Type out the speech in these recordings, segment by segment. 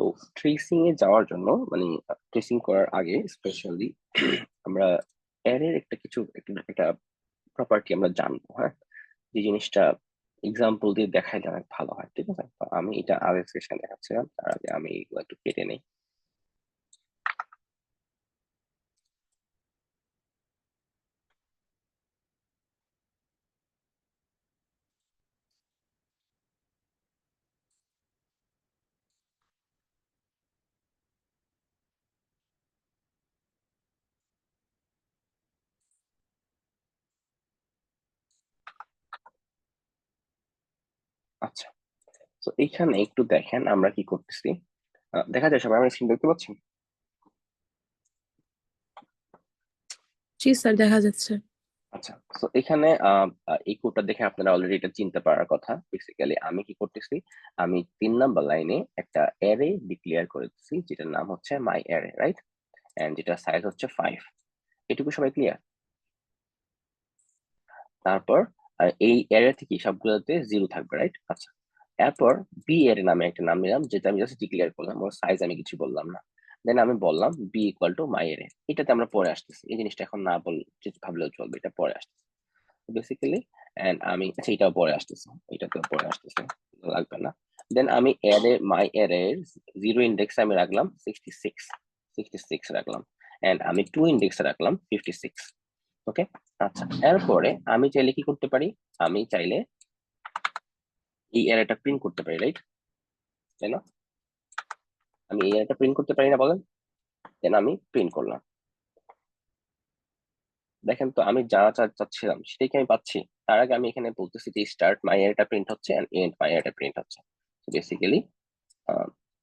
তো ট্রেসিং এ যাওয়ার জন্য মানে ট্রেসিং করার আগে স্পেশালি আমরা অ্যারের একটা প্রপার্টি আমরা জানবো, হ্যাঁ? যে জিনিসটা এক্সাম্পল দিয়ে দেখাইলে অনেক ভালো হয়, ঠিক আছে? তো আমি এটা আগের সেশন দেখাচ্ছিলাম, তার আগে আমি এগুলো একটু কেটে নেই। আচ্ছা, তো এইখানে একটু দেখেন আমরা কি করতেছি। দেখা যায় সবাই, আমরা স্ক্রিন দেখতে পাচ্ছি? জি স্যার, দেখা যাচ্ছে। আচ্ছা, তো এখানে এই কোডটা দেখে আপনারা অলরেডি এটা চিনতে পারার কথা। বেসিক্যালি আমি কি করতেছি, আমি 3 নাম্বার লাইনে একটা অ্যারে ডিক্লেয়ার করেছি যেটার নাম হচ্ছে মাই অ্যারে, রাইট? এন্ড যেটা সাইজ হচ্ছে 5। এটুকু সবাই ক্লিয়ার? তারপর এই অ্যারে থেকে সবগুলোতে 0 থাকবে, রাইট? আচ্ছা, এরপর বি অ্যারে নামে একটা নাম নিলাম, যেটা আমি জাস্ট ডিক্লেয়ার করলাম, ওর সাইজ আমি কিছু বললাম না। দেন আমি বললাম B equal to my array. এটাতে আমরা পরে আসতেছি, এই জিনিসটা এখন না ভাবলেও চলবে, এটা পরে আসতেছে বেসিক্যালি। এন্ড আমি, আচ্ছা, এটাও পরে আসতেছে, এটাতেও পরে আসতেছে, লাগবে না। দেন আমি মাই অ্যারে 0 ইন্ডেক্স আমি রাখলাম 66 রাখলাম। এন্ড আমি 2 ইন্ডেক্সে রাখলাম 56। ওকে, আচ্ছা, এরপরে আমি চাইলে কি করতে পারি, আমি চাইলে এই অ্যারেটা প্রিন্ট করতে পারি, রাইট? তাই না? আমি এই অ্যারেটা প্রিন্ট করতে পারি না, বলেন? দেন আমি প্রিন্ট করলাম। দেখেন তো আমি যা চাচ্ছিলাম সেটাই কি আমি পাচ্ছি? তার আগে আমি এখানে বলতেছি যে স্টার্ট মাই অ্যারেটা প্রিন্ট হচ্ছে এন্ড এন্ড মাই অ্যারেটা প্রিন্ট হচ্ছে। বেসিক্যালি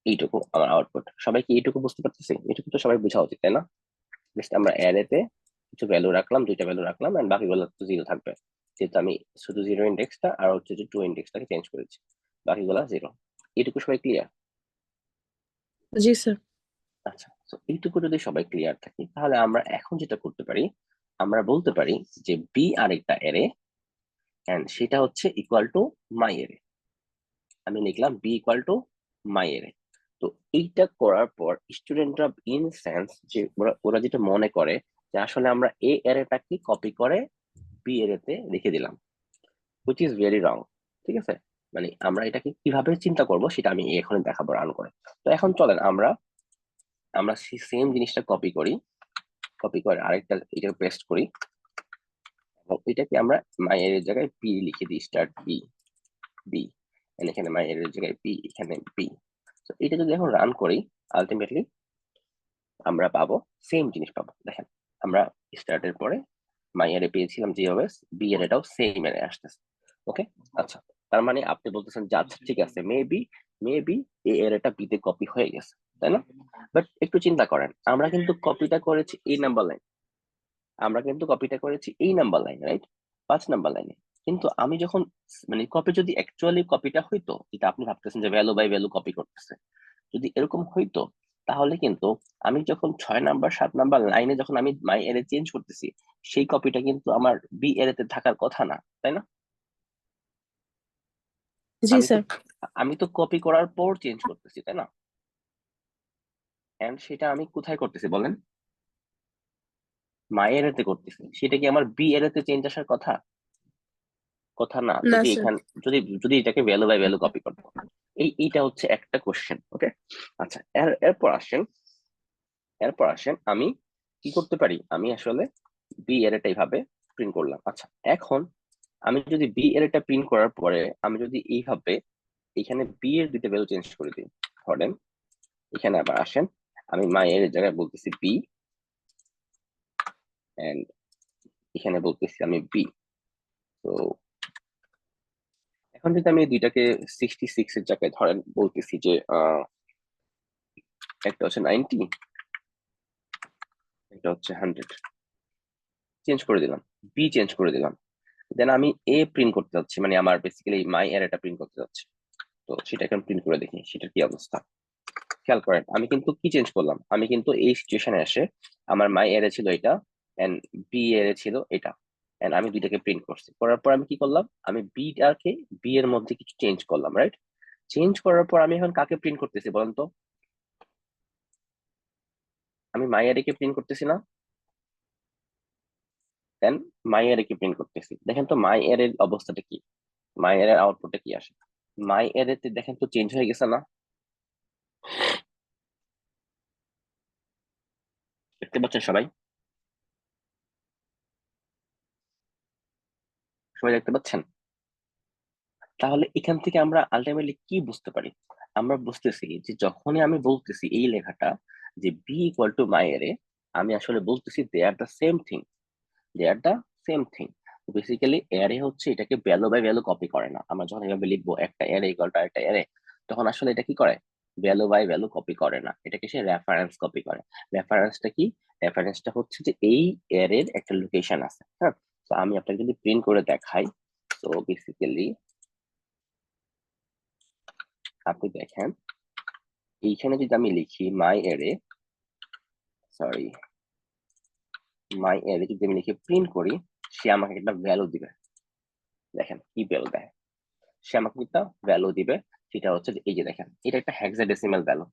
এইটুকু আমার আউটপুট। সবাই কি এইটুকু বুঝতে পারতেছি? এইটুকু তো সবাই বোঝা উচিত, তাই না? জাস্ট আমরা অ্যারেতে কিছু ভ্যালু রাখলাম, 2টা ভ্যালু রাখলাম, এন্ড বাকিগুলো তো 0 থাকবে, যেহেতু আমি শুধু 0 ইন্ডেক্সটা আর হচ্ছে যে 2 ইন্ডেক্সটাকে চেঞ্জ করেছি, বাকিগুলো 0। এইটুকু সবাই ক্লিয়ার? জি স্যার। আচ্ছা, তো এইটুকু যদি সবাই ক্লিয়ার থাকে, তাহলে আমরা এখন যেটা করতে পারি, আমরা বলতে পারি যে বি আরেকটা অ্যারে, এন্ড সেটা হচ্ছে ইকুয়াল টু মাই অ্যারে। আমি লিখলাম B equal to my array. তো এইটা করার পর স্টুডেন্টরা ইন সেন্স যে ওরা ওরা যেটা মনে করে যে আসলে আমরা এ অ্যারেটাকে কপি করে বি অ্যারেতে রেখে দিলাম, হুইচ ইজ ভেরি রং। ঠিক আছে? মানে আমরা এটাকে কিভাবে চিন্তা করব সেটা আমি এখন দেখাবো রান করে। তো এখন চলেন আমরা আমরা সেম জিনিসটা কপি করি, কপি করে আরেকটা এটা পেস্ট করি, এবং এটাকে আমরা মাই এর জায়গায় বি লিখে দিই, স্টার্ট বি, বি। এখানে মাই এর জায়গায় বি, এখানে বি। তো এটা যদি এখন রান করি, আলটিমেটলি আমরা পাবো সেম জিনিস পাবো। দেখেন, আমরা স্টার্টের পরে মাই এর পেয়েছিলাম যেভাবে, বি এর এটাও সেম এর আসতেছে। ওকে, আচ্ছা, তার মানে আপনি বলতেছেন যে আচ্ছা ঠিক আছে, মেবি মেবি এ এর এটা বি তে কপি হয়ে গেছে, তাই না? বাট একটু চিন্তা করেন, আমরা কিন্তু কপিটা করেছি এই নাম্বার লাইন, আমরা কিন্তু কপিটা করেছি এই নাম্বার লাইন, রাইট? 5 নাম্বার লাইনে। কিন্তু আমি যখন মানে কপি, যদি অ্যাকচুয়ালি কপিটা হইতো, যেটা আপনি ভাবতেছেন যে ভ্যালু বাই ভ্যালু কপি করতেছে, যদি এরকম হইতো, তাহলে কিন্তু আমি যখন 6 নাম্বার 7 নাম্বার লাইনে যখন আমি মাই এরে চেঞ্জ করতেছি, সেই কপিটা কিন্তু আমার বি এরেতে থাকার কথা না, তাই না? জি আমি তো স্যার। আমি তো কপি করার পর চেঞ্জ করতেছি, তাই না? এন্ড সেটা আমি কোথায় করতেছি বলেন? মাই এরেতে করতেছি। সেটা কি আমার বি এরেতে চেঞ্জ আসার কথা? কথা না, না যদি স্যার। এখানে যদি যদি এটাকে ভ্যালু বাই ভ্যালু কপি করতো। এইটা হচ্ছে একটা কোশ্চেন। ওকে, আচ্ছা, এরপর আসেন আমি কি করতে পারি, আমি আসলে বি এরটা এইভাবে প্রিন্ট করলাম। আচ্ছা, এখন আমি যদি বি এরটা প্রিন্ট করার পরে আমি যদি এইভাবে এখানে বি এর দিতে ভ্যালু চেঞ্জ করে দিই, ধরেন এখানে আবার আসেন, আমি মাই এর জায়গায় বলতেছি বি, এন্ড এখানে বলতেছি আমি বি। তো এখন যদি আমি এই দুইটাকে 66 এর জায়গায় ধরেন বলতেছি যে একটা হচ্ছে 90, এটা হচ্ছে 100, চেঞ্জ করে দিলাম, বি চেঞ্জ করে দিলাম। দেন আমি এ প্রিন্ট করতে যাচ্ছি, মানে আমার বেসিক্যালি মাই এর প্রিন্ট করতে যাচ্ছি। তো সেটা এখন প্রিন্ট করে দেখি সেটার কি অবস্থা। খেয়াল করেন, আমি কিন্তু কি চেঞ্জ করলাম, আমি কিন্তু এই সিচুয়েশনে এসে আমার মাই এরে ছিল এটা, এন্ড বি এরে ছিল এটা, এন্ড আমি দুইটাকে প্রিন্ট করছি। করার পর আমি কি করলাম, আমি বিটাকে বি এর মধ্যে কিছু চেঞ্জ করলাম, রাইট? চেঞ্জ করার পর আমি এখন কাকে প্রিন্ট করতেছি বলেন তো? আমি মাই অ্যারে কে প্রিন্ট করতেছি না, দেন মাই অ্যারে কে প্রিন্ট করতেছি। দেখেন তো মাই অ্যারের অবস্থাটা কি, মাই অ্যারের আউটপুটটা কি আসে। মাই অ্যারেতে দেখেন তো চেঞ্জ হয়ে গেছে না, দেখতে পাচ্ছেন সবাই, সবাই দেখতে পাচ্ছেন? তাহলে এখান থেকে আমরা আলটিমেটলি কি বুঝতে পারি? আমরা বুঝতেছি যে যখনই আমি বলতেছি এই লেখাটা যে B equal to my array, আমি আসলে বলতেছি they are the same thing, they are the same thing. Basically array হচ্ছে এটাকে ভ্যালু বাই ভ্যালু কপি করে না। আমরা যখন এভাবে লিখবো একটা অ্যারে ইকুয়াল টু একটা অ্যারে, তখন আসলে এটা কি করে, ভ্যালু বাই ভ্যালু কপি করে না, এটাকে সে রেফারেন্স কপি করে। রেফারেন্সটা কি? রেফারেন্সটা হচ্ছে যে এই অ্যারের একটা লোকেশন আছে, হ্যাঁ। তো আমি আপনাকে যদি প্রিন্ট করে দেখাই, তো বেসিক্যালি আপনি দেখেন এইখানে যদি আমি লিখি মাই অ্যারে, সরি, মাই অ্যারে যদি আমি লিখে প্রিন্ট করি, সে আমাকে একটা ভ্যালু দিবে। দেখেন কি ভ্যালু দেয়, সে আমাকে একটা ভ্যালু দিবে। সেটা হচ্ছে যে এই যে দেখেন, এটা একটা হেক্সাডেসিমাল ভ্যালু।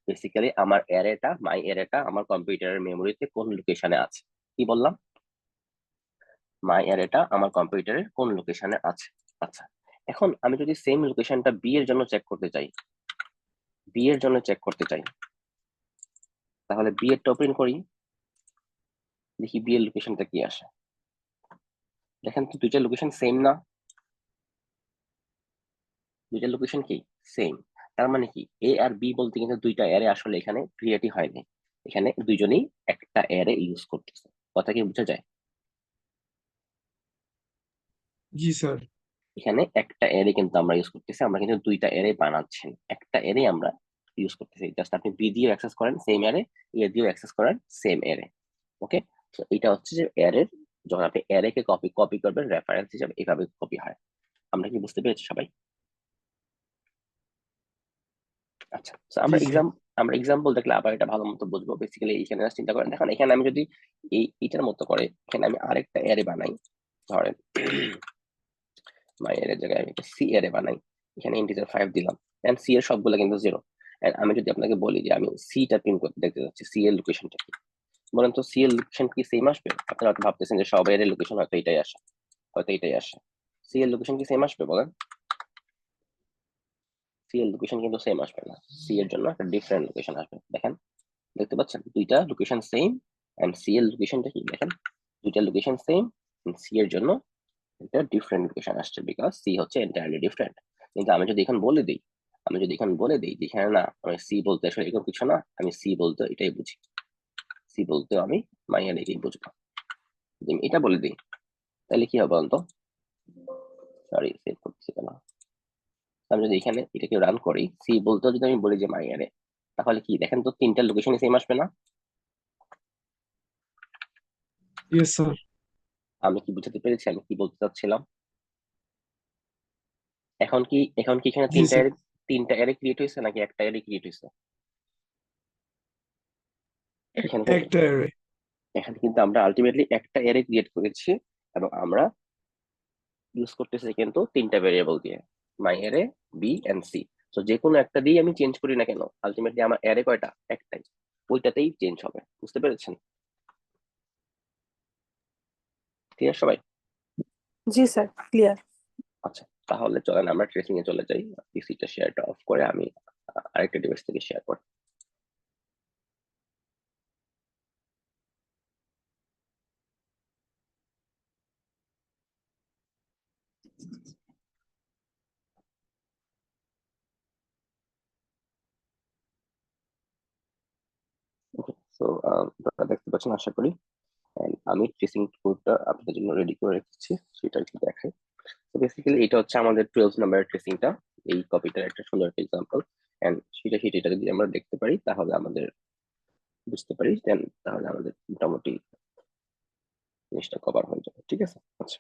বেসিক্যালি আমার অ্যারেটা, মাই অ্যারেটা আমার কম্পিউটারের মেমোরিতে কোন লোকেশনে আছে। কি বললাম? মাই অ্যারেটা আমার কম্পিউটারের কোন লোকেশনে আছে। আচ্ছা, এখন আমি যদি সেম লোকেশনটা বি এর জন্য চেক করতে চাই, বি এর জন্য চেক করতে চাই, তাহলে বি এর প্রিন্ট করি, দেখি বি এর লোকেশনটা কি আসে। দেখেন তো দুইটা লোকেশন সেম না, দুইটা লোকেশন কি সেম। তার মানে কি এ আর বি বলতে কিন্তু দুইটা অ্যারে আসলে এখানে ক্রিয়েটই হয়নি, এখানে দুইজনেই একটা অ্যারে ইউজ করতেছে। কথা কি বোঝা যায়? জি স্যার। এখানে একটা অ্যারে কিন্তু আমরা ইউজ করতেছি, আমরা কিন্তু দুইটা অ্যারে বানাচ্ছি না, একটা অ্যারে আমরা ইউজ করতেছি। জাস্ট আপনি বি দিয়েও অ্যাক্সেস করেন সেম অ্যারে, এ দিয়েও অ্যাক্সেস করেন সেম অ্যারে। ওকে, তো এটা হচ্ছে যে অ্যারের, যখন আপনি অ্যারে কে কপি কপি করবেন রেফারেন্স হিসাবে এভাবে কপি হয়। আমরা কি বুঝতে পেরেছি সবাই? আচ্ছা, তো জি আমরা স্যার। আমরা এক্সাম্পল দেখলে আবার এটা ভালো মতো বুঝবো। বেসিক্যালি এখানে just চিন্তা করেন, দেখেন এখানে আমি যদি এইটার মতো করে এখানে আমি আরেকটা অ্যারে বানাই, ধরেন মাই এর জায়গায় আমি একটা সি অ্যারে বানাই, এখানে ইন্টিজার 5 দিলাম, এন্ড সি এর সবগুলো কিন্তু 0। এন্ড আমি যদি আপনাকে বলি যে আমি সি টা প্রিন্ট করতে দেখতে যাচ্ছি, সি এর লোকেশনটা কি, বলেন তো সি এর লোকেশন কি সেম আসবে? আপনারা হয়তো ভাবতেছেন যে সব এর লোকেশন হয়তো এটাই আসে, হয়তো এটাই আসে। সি এর লোকেশন কি সেম আসবে বলেন? সি এর লোকেশন কিন্তু সেম আসবে না, সি এর জন্য একটা ডিফারেন্ট লোকেশন আসবে। দেখেন, দেখতে পাচ্ছেন দুইটা লোকেশন সেম, এন্ড সি এর লোকেশনটা কি দেখেন, দুইটা লোকেশন সেম, সি এর জন্য এটা ডিফারেন্ট লোকেশন আসছে, বিকজ সি হচ্ছে এন্টায়ারলি ডিফারেন্ট। কিন্তু আমি যদি এখন বলে দিই, আমি যদি এখন বলে দিই যে এখানে না, আমি সি বলতে আসলে এরকম কিছু না, আমি সি বলতে এটাই বুঝি, সি বলতে আমি মাইয়ার এটাই বুঝবো, যদি আমি এটা বলে দিই তাহলে কি হবে বলতো? সরি, সেভ করতেছি কেন, আমি যদি এখানে এটাকে রান করি, সি বলতে যদি আমি বলি যে মাইয়ারে, তাহলে কি দেখেন তো তিনটা লোকেশনই সেম আসবে না? Yes sir. আমি কি বুঝাতে পেরেছি আমি কি বলতে চাচ্ছিলাম? এখন কি এখানে জি স্যার। তিনটা অ্যারে ক্রিয়েট হয়েছে নাকি একটা অ্যারে ক্রিয়েট হয়েছে? এখানে কিন্তু একটা অ্যারে। এখানে কিন্তু আমরা আলটিমেটলি একটা অ্যারে ক্রিয়েট করেছি, এবং আমরা ইউজ করতেছি কিন্তু তিনটা ভেরিয়েবল দিয়ে, মাই অ্যারে, বি এন্ড সি। তো যে কোনো একটা দিয়ে আমি চেঞ্জ করি না কেন, আলটিমেটলি আমার অ্যারে কয়টা, একটাই, ওইটাতেই চেঞ্জ হবে। বুঝতে পেরেছেন? ক্লিয়ার সবাই? জি স্যার, ক্লিয়ার। আচ্ছা, তাহলে চলেন আমরা ট্রেসিং এ চলে যাই। পিসিটা শেয়ারটা অফ করে আমি আরেকটা ডিভাইস থেকে শেয়ার করি। ওকে, সো আপনারা দেখতে পাচ্ছেন আশা করি। And আমি ট্রেসিং কোডটা আপনাদের জন্য রেডি করে রেখেছি, সেটা একটু দেখাই। তো বেসিক্যালি এটা হচ্ছে আমাদের 12 নাম্বারের ট্রেসিংটা, এই কপিটার একটা সুন্দর একটা এক্সাম্পল। এন্ড সেটা যদি আমরা দেখতে পারি তাহলে আমাদের বুঝতে পারি, দেন তাহলে আমাদের মোটামুটি জিনিসটা কভার হয়ে যাবে। ঠিক আছে? আচ্ছা,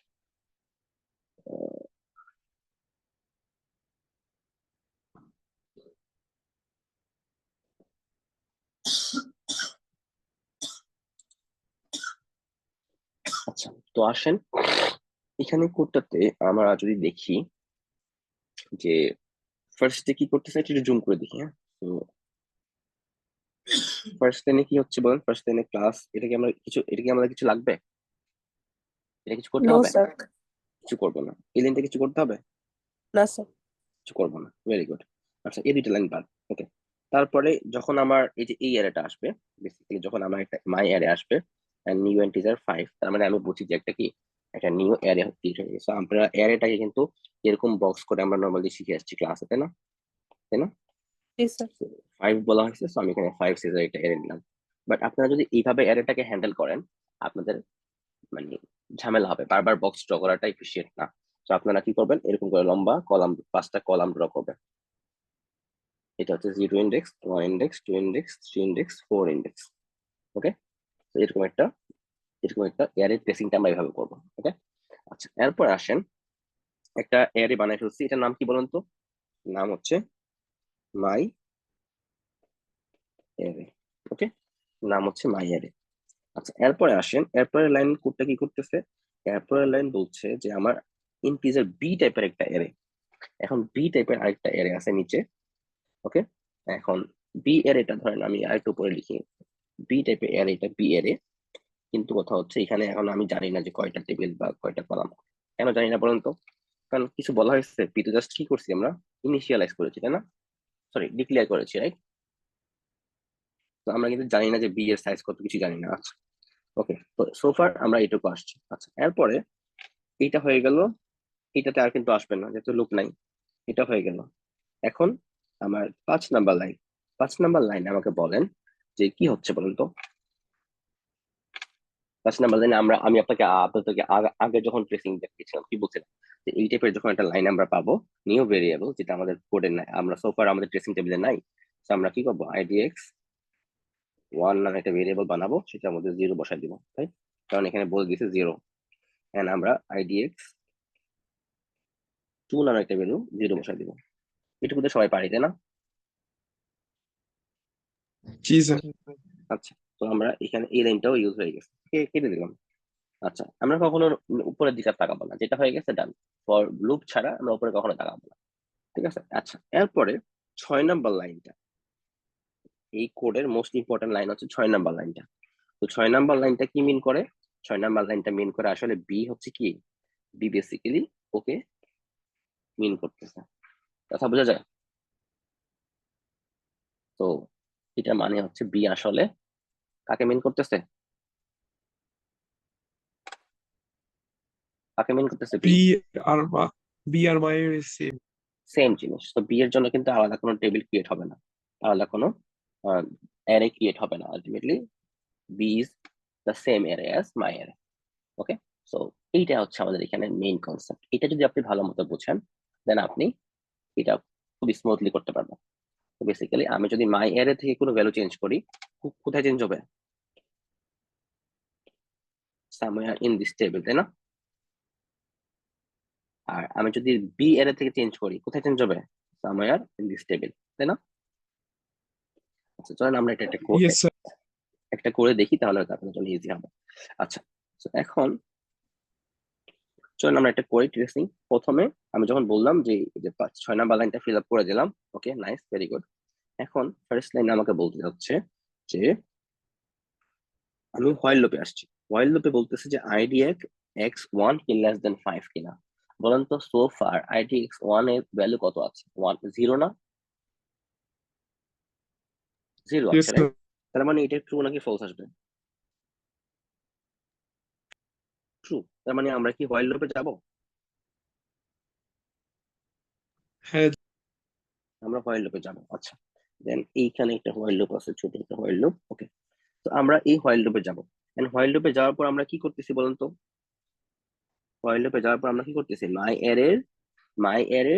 আহ, আচ্ছা, তো আসেন এখানে কোডটাতে আমরা যদি দেখি যে ফার্স্টে কি করতেছে, একটু জুম করে দেখি, হ্যাঁ। তো ফার্স্ট লাইনে কি হচ্ছে বলেন? ফার্স্ট লাইনে ক্লাস, এটা কি আমাদের কিছু লাগবে? এটা কিছু করতে নো হবে? স্যার। কিছু করবো না। এই লাইনটা কিছু করতে হবে? না স্যার। কিছু করবো না। Very good. আচ্ছা, এই দুইটা লাইন বাদ। ওকে। তারপরে যখন আমার এই যে এই অ্যারেটা আসবে, বেসিক্যালি যখন আমার একটা মাই অ্যারে আসবে নিউ ইন্টিজার 5, তার মানে আমি বুঝি যে একটা কি, একটা নিউ অ্যারে ক্রিয়েট হয়ে গেছে। আমরা অ্যারেটাকে কিন্তু এরকম বক্স করে আমরা নর্মালি শিখে আসছি ক্লাসে, তাই না? তাই না? জি স্যার। 5 বলা হয়েছে, তো আমি এখানে 5 সিজার একটা অ্যারে নিলাম। বাট আপনারা যদি এইভাবে অ্যারেটাকে হ্যান্ডেল করেন, আপনাদের মানে ঝামেলা হবে, বারবার বক্স ড্র করাটা এফিশিয়েন্ট না। তো আপনারা কি করবেন, এরকম করে লম্বা কলাম, 5টা কলাম ড্র করবেন। এটা হচ্ছে 0 index, 1 index, 2 index, 3 index, 4 index. Okay. তো এরকম একটা অ্যারে ট্রেসিংটা আমরা এইভাবে করবো। ওকে। আচ্ছা, এরপর আসেন, একটা অ্যারে বানাই ফেলছি, এটার নাম কি বলুন তো? নাম হচ্ছে মাই অ্যারে। ওকে। নাম হচ্ছে মাই অ্যারে। আচ্ছা, এরপরে আসেন, এরপরের লাইন কোডটা কি করতেছে? এরপরের লাইন বলছে যে আমার ইন্টিজার বি টাইপের একটা অ্যারে। এখন বি টাইপের আরেকটা অ্যারে আছে নিচে। ওকে। এখন বি অ্যারেটা ধরেন আমি আরেকটু উপরে লিখি, বি টাইপের অ্যারে, এটা বি অ্যারে। কিন্তু কথা হচ্ছে এখানে এখন আমি জানি না যে কয়টা টেবিল বা কয়টা কলাম। কেন জানি না বলুন তো? কারণ কিছু বলা হয়েছে, পি তো জাস্ট কি করছি আমরা, ইনিশিয়ালাইজ করেছি, তাই না? সরি, ডিক্লেয়ার করেছি, রাইট? তো আমরা কিন্তু জানি না যে বি এর সাইজ কত, কিছু জানি না। আচ্ছা। ওকে, তো সোফার আমরা এটুকু আসছি। আচ্ছা, এরপরে এইটা হয়ে গেল, এটাতে আর কিন্তু আসবে না যেহেতু লুপ নাই। এটা হয়ে গেল। এখন আমার 5 নাম্বার লাইন, 5 নাম্বার লাইনে আমাকে বলেন যে কি হচ্ছে বলুন তো? 5 নাম্বার লাইনে আমি আপনাদেরকে আগে যখন ট্রেসিং দেখিয়েছিলাম কি বলছিলাম, যে এই টাইপের যখন একটা লাইন আমরা পাবো, নিউ ভেরিয়েবল, যেটা আমাদের কোডে নাই, আমরা সোফার আমাদের ট্রেসিং টেবিলে নাই, তো আমরা কি করবো, আইডিএক্স 1 নামে একটা ভেরিয়েবল বানাবো, সেটার মধ্যে 0 বসাই দিব, তাই? কারণ এখানে বলে দিয়েছে 0। এন্ড আমরা আইডিএক্স 2 নামে একটা ভ্যালু 0 বসাই দিব। এটুকু তো সবাই পারি, তাই না? জি স্যার। আচ্ছা, তো আমরা এখানে এই লাইনটাও ইউজ হয়ে গেছে, কেটে দিলাম। আচ্ছা, আমরা কখনো উপরের দিকে আর তাকাবো না, যেটা হয়ে গেছে ডান। ফর লুপ ছাড়া আমরা উপরে কখনো তাকাবো না। ঠিক আছে। আচ্ছা, এরপরে 6 নাম্বার লাইনটা, এই কোডের মোস্ট ইম্পর্টেন্ট লাইন হচ্ছে 6 নাম্বার লাইনটা। তো 6 নাম্বার লাইনটা কি মিন করে? 6 নাম্বার লাইনটা মিন করে আসলে বি হচ্ছে কি, বি বেসিক্যালি ওকে মিন করতেছে। কথা বোঝা যায়? তো এটা মানে হচ্ছে বি আসলে কাকে মিন করতেছে? কাকে মিন করতেছে? বি। বি আর বি আর মায়ের সেম। সেম জিনিস। তো বি এর জন্য কিন্তু আলাদা কোনো টেবিল ক্রিয়েট হবে না, আলাদা কোনো অ্যারে ক্রিয়েট হবে না। Ultimately B is the same array as my array. Okay. So এইটা হচ্ছে আমাদের এখানে মেইন কনসেপ্ট। এটা যদি আপনি ভালো মতো বুঝেন, দেন আপনি এটা খুবই স্মুথলি করতে পারবেন। তো বেসিক্যালি আমি যদি মাই অ্যারে থেকে কোনো ভ্যালু চেঞ্জ করি, কোথায় চেঞ্জ হবে? সামওয়্যার ইন দিস টেবিল, তাই না? আর আমি যদি বি অ্যারে থেকে চেঞ্জ করি, কোথায় চেঞ্জ হবে? সামওয়্যার ইন দিস টেবিল, তাই না? আচ্ছা, চলেন আমরা এটা ইয়েস স্যার। একটা করে দেখি, তাহলে হয়তো আপনার জন্য ইজি হবে। আচ্ছা, তো এখন চলুন আমরা একটা করি ট্রেসিং। প্রথমে আমি যখন বললাম যে 6 নাম্বার লাইনটা ফিল আপ করে দিলাম, ওকে, নাইস, ভেরি গুড। এখন ফার্স্ট লাইনে আমাকে বলতে হচ্ছে যে আমি হোয়াইল লুপে আসছি। হোয়াইল লুপে বলতেছে যে আইডি এক্স ওয়ান কি লেস দেন 5 কিনা। বলেন তো, so far ID x one এর ভ্যালু কত আছে? 0 না? 0 ইয়েস আছে, স্যার। রাইট? তার মানে এটা ট্রু নাকি ফলস আসবে? ট্রু। তার মানে আমরা কি হোয়াইল লুপে যাব? হ্যাঁ। আমরা হোয়াইল লুপে যাব। আচ্ছা, দেন এইখানে একটা হোয়াইল লুপ আছে, ছোট একটা হোয়াইল লুপ। ওকে। তো আমরা এই হোয়াইল লুপে যাব। এন্ড হোয়াইল লুপে যাওয়ার পর আমরা কি করতেছি বলুন তো? হোয়াইল লুপে যাওয়ার পর আমরা কি করতেছি, মাই এর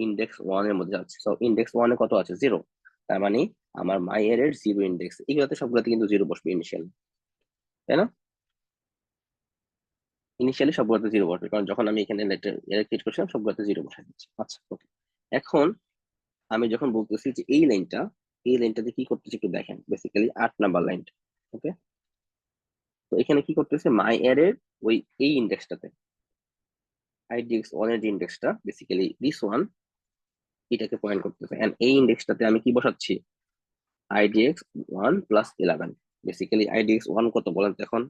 ইন্ডেক্স 1 এর মধ্যে যাচ্ছে। তো ইন্ডেক্স 1 এ কত আছে? 0। তার মানে আমার মাই এর 0 ইন্ডেক্স, এগুলোতে সবগুলোতে কিন্তু 0 বসবে ইনিশিয়াল, তাই না? ইনিশিয়ালি সবগুলোতে 0 বসবে, কারণ যখন আমি এখানে এর ক্রিয়েট করছিলাম সবগুলোতে 0 বসাই দিচ্ছি। আচ্ছা, ওকে। এখন আমি যখন বলতেছি যে এই লাইনটাতে কি করতেছি একটু দেখেন, বেসিক্যালি 8 নাম্বার লাইনটা। ওকে। তো এখানে কি করতেছে, মাই এর ওই এই ইন্ডেক্সটাতে, আইডিএক্স 1 এর যে ইন্ডেক্সটা, বেসিক্যালি দিস ওয়ান, এটাকে পয়েন্ট করতেছে। এন্ড এই ইন্ডেক্সটাতে আমি কি বসাচ্ছি? idx 1 plus 11। বেসিক্যালি idx 1 কত বলেন তো এখন?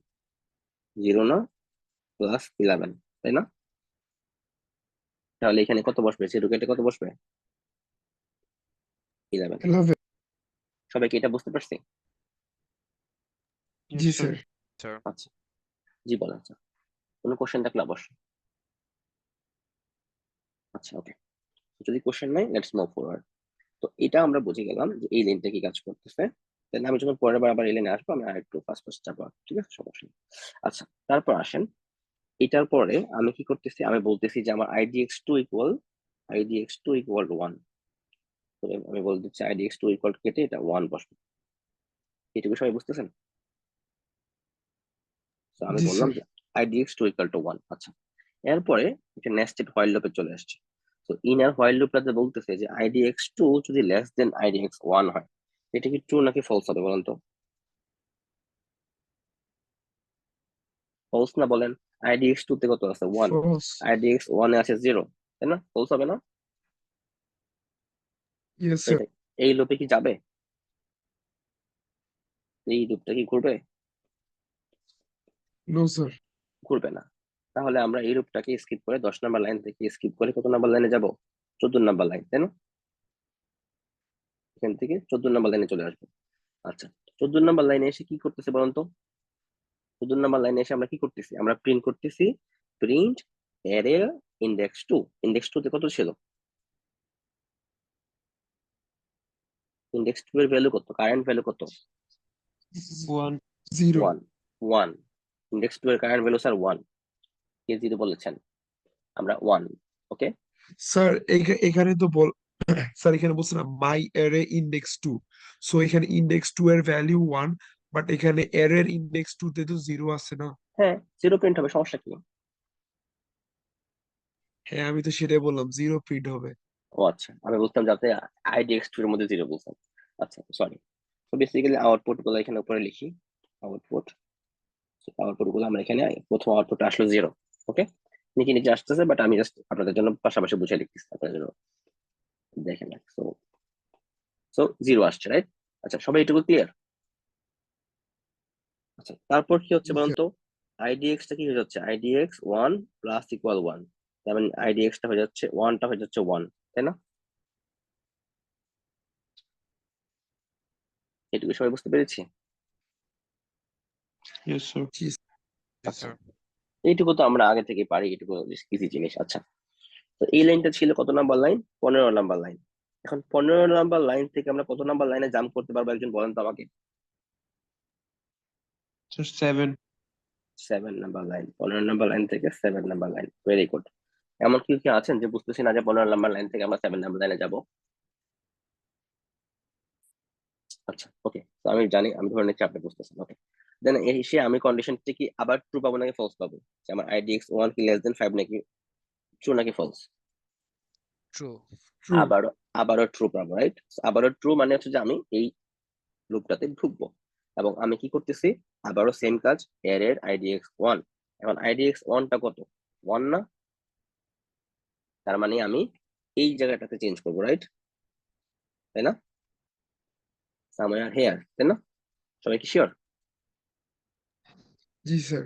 0 না, প্লাস 11, তাই না? তাহলে এখানে কত বসবে? 0 কেটে কত বসবে? 11। 11 সবাই কি এটা বুঝতে পারছি? জি Yes, sir. Sir Sir. আচ্ছা, জি বলেন স্যার। কোনো কোশ্চেন থাকলে অবশ্যই। আচ্ছা, ওকে। যদি কোশ্চেন নাই, লেটস মুভ ফরওয়ার্ড। তো এটা আমরা বুঝে গেলাম যে এই লাইনটা কি কাজ করতেছে। দেন আমি যখন পরের বার আবার এই লাইনে আসবো, আমি আরেকটু ফাস্ট ফাস্ট যাবো, ঠিক আছে, সমস্যা নেই। আচ্ছা, তারপর আসেন, এটার পরে আমি কি করতেছি, আমি বলতেছি যে আমার idx2 1। আমি বলে দিচ্ছি idx2 কেটে এটা 1 বসবে। এটুকু সবাই বুঝতেছেন? তো আমি জি বললাম স্যার যে idx2 1। আচ্ছা, এরপরে একটা নেস্টেড হোয়াইল লুপে চলে আসছে। তো ইনার হোয়াইল লুপটাতে বলতেছে যে idx2 যদি লেস দেন idx1 হয়, এটা কি ট্রু নাকি ফলস হবে বলেন তো? ফলস না বলেন? idx2 তে কত আছে? 1। ফলস idx1 এ আছে 0, তাই না? ফলস হবে না? ইয়েস তো স্যার এটা এই লুপে কি যাবে? এই লুপটা কি ঘুরবে? নো স্যার ঘুরবে না। তাহলে আমরা এই লুপটাকে স্কিপ করে 10 নাম্বার লাইন থেকে স্কিপ করে কত নাম্বার লাইনে যাব? 14 নাম্বার লাইন, তাই না? এখান থেকে 14 নাম্বার লাইনে চলে আসবো। আচ্ছা, 14 নাম্বার লাইনে এসে কি করতেছে বলুন তো? 14 নাম্বার লাইনে এসে আমরা কি করতেছি? আমরা প্রিন্ট করতেছি প্রিন্ট অ্যারে ইন্ডেক্স 2। ইন্ডেক্স 2 তে কত ছিল? ইন্ডেক্স 2 এর ভ্যালু কত? কারেন্ট ভ্যালু কত? 1. 0 1। 1। ইন্ডেক্স 2 এর কারেন্ট ভ্যালু স্যার 1। কে 0 বলেছেন? আমরা 1। ওকে, স্যার এখানে তো বল স্যার এখানে বলছে না মাই অ্যারে ইন্ডেক্স 2, সো এখানে ইন্ডেক্স 2 এর ভ্যালু 1, বাট এখানে অ্যারের ইন্ডেক্স 2 তে তো 0 আছে না। হ্যাঁ, 0 প্রিন্ট হবে, সমস্যা কি? হ্যাঁ আমি তো সেটাই বললাম 0 প্রিন্ট হবে। ও আচ্ছা, আমি বুঝতাম যে আপনি idx2 এর মধ্যে 0 বলছেন। আচ্ছা, সরি। তো বেসিক্যালি আউটপুট গুলো এখানে উপরে লিখি। আউটপুট আউটপুট গুলো আমরা এখানে, প্রথম আউটপুট আসলো 0। ওকে, নিচে নিচে আসতেছে, বাট আমি জাস্ট আপনাদের জন্য পাশাপাশি বুঝে লিখতেছি আপনাদের জন্য, দেখেন। সো সো 0 আসছে, রাইট? আচ্ছা, সবাই এটুকু ক্লিয়ার? আচ্ছা, তারপর কি হচ্ছে জি বলুন স্যার তো? idx টা কি হয়ে যাচ্ছে? idx 1 plus equal 1। তার মানে idx টা হয়ে যাচ্ছে 1, টা হয়ে যাচ্ছে 1, তাই না? এটুকু সবাই বুঝতে পেরেছি? Yes, sir. জি Yes, আচ্ছা, sir. এইটুকু তো আমরা আগে থেকে পারি, এটুকু ইজি জিনিস। আচ্ছা, তো এই লাইনটা ছিল কত নাম্বার লাইন? 15 number line. এখন 15 নাম্বার লাইন থেকে আমরা কত নাম্বার লাইনে জাম্প করতে পারবো একজন বলেন তো আমাকে? Sir, 7. 7 number line. 15 number line থেকে 7 নাম্বার লাইন, ভেরি গুড। এমন কি কি আছেন যে বুঝতেছি না যে 15 নাম্বার লাইন থেকে আমরা 7 নাম্বার লাইনে যাব? আচ্ছা, ওকে, তো আমি জানি, আমি ধরে নিচ্ছি আপনি বুঝতেছেন। ওকে, দেন এসে আমি কন্ডিশনটি কি আবার ট্রু পাবো নাকি ফলস পাবো? যে আমার idx 1 কি লেস দেন 5 নাকি ট্রু নাকি ফলস? True. ট্রু আবারও আবারও ট্রু পাবো, রাইট? আবারও ট্রু মানে হচ্ছে যে আমি এই লুপটাতে ঢুকবো, এবং আমি কি করতেছি? আবারও সেম কাজ, এর idx 1। এখন idx 1 টা কত? 1 না? তার মানে আমি এই জায়গাটাতে চেঞ্জ করবো, রাইট? তাই না? সামহার হেয়ার, তাই না? সবাই কি শিওর? জি স্যার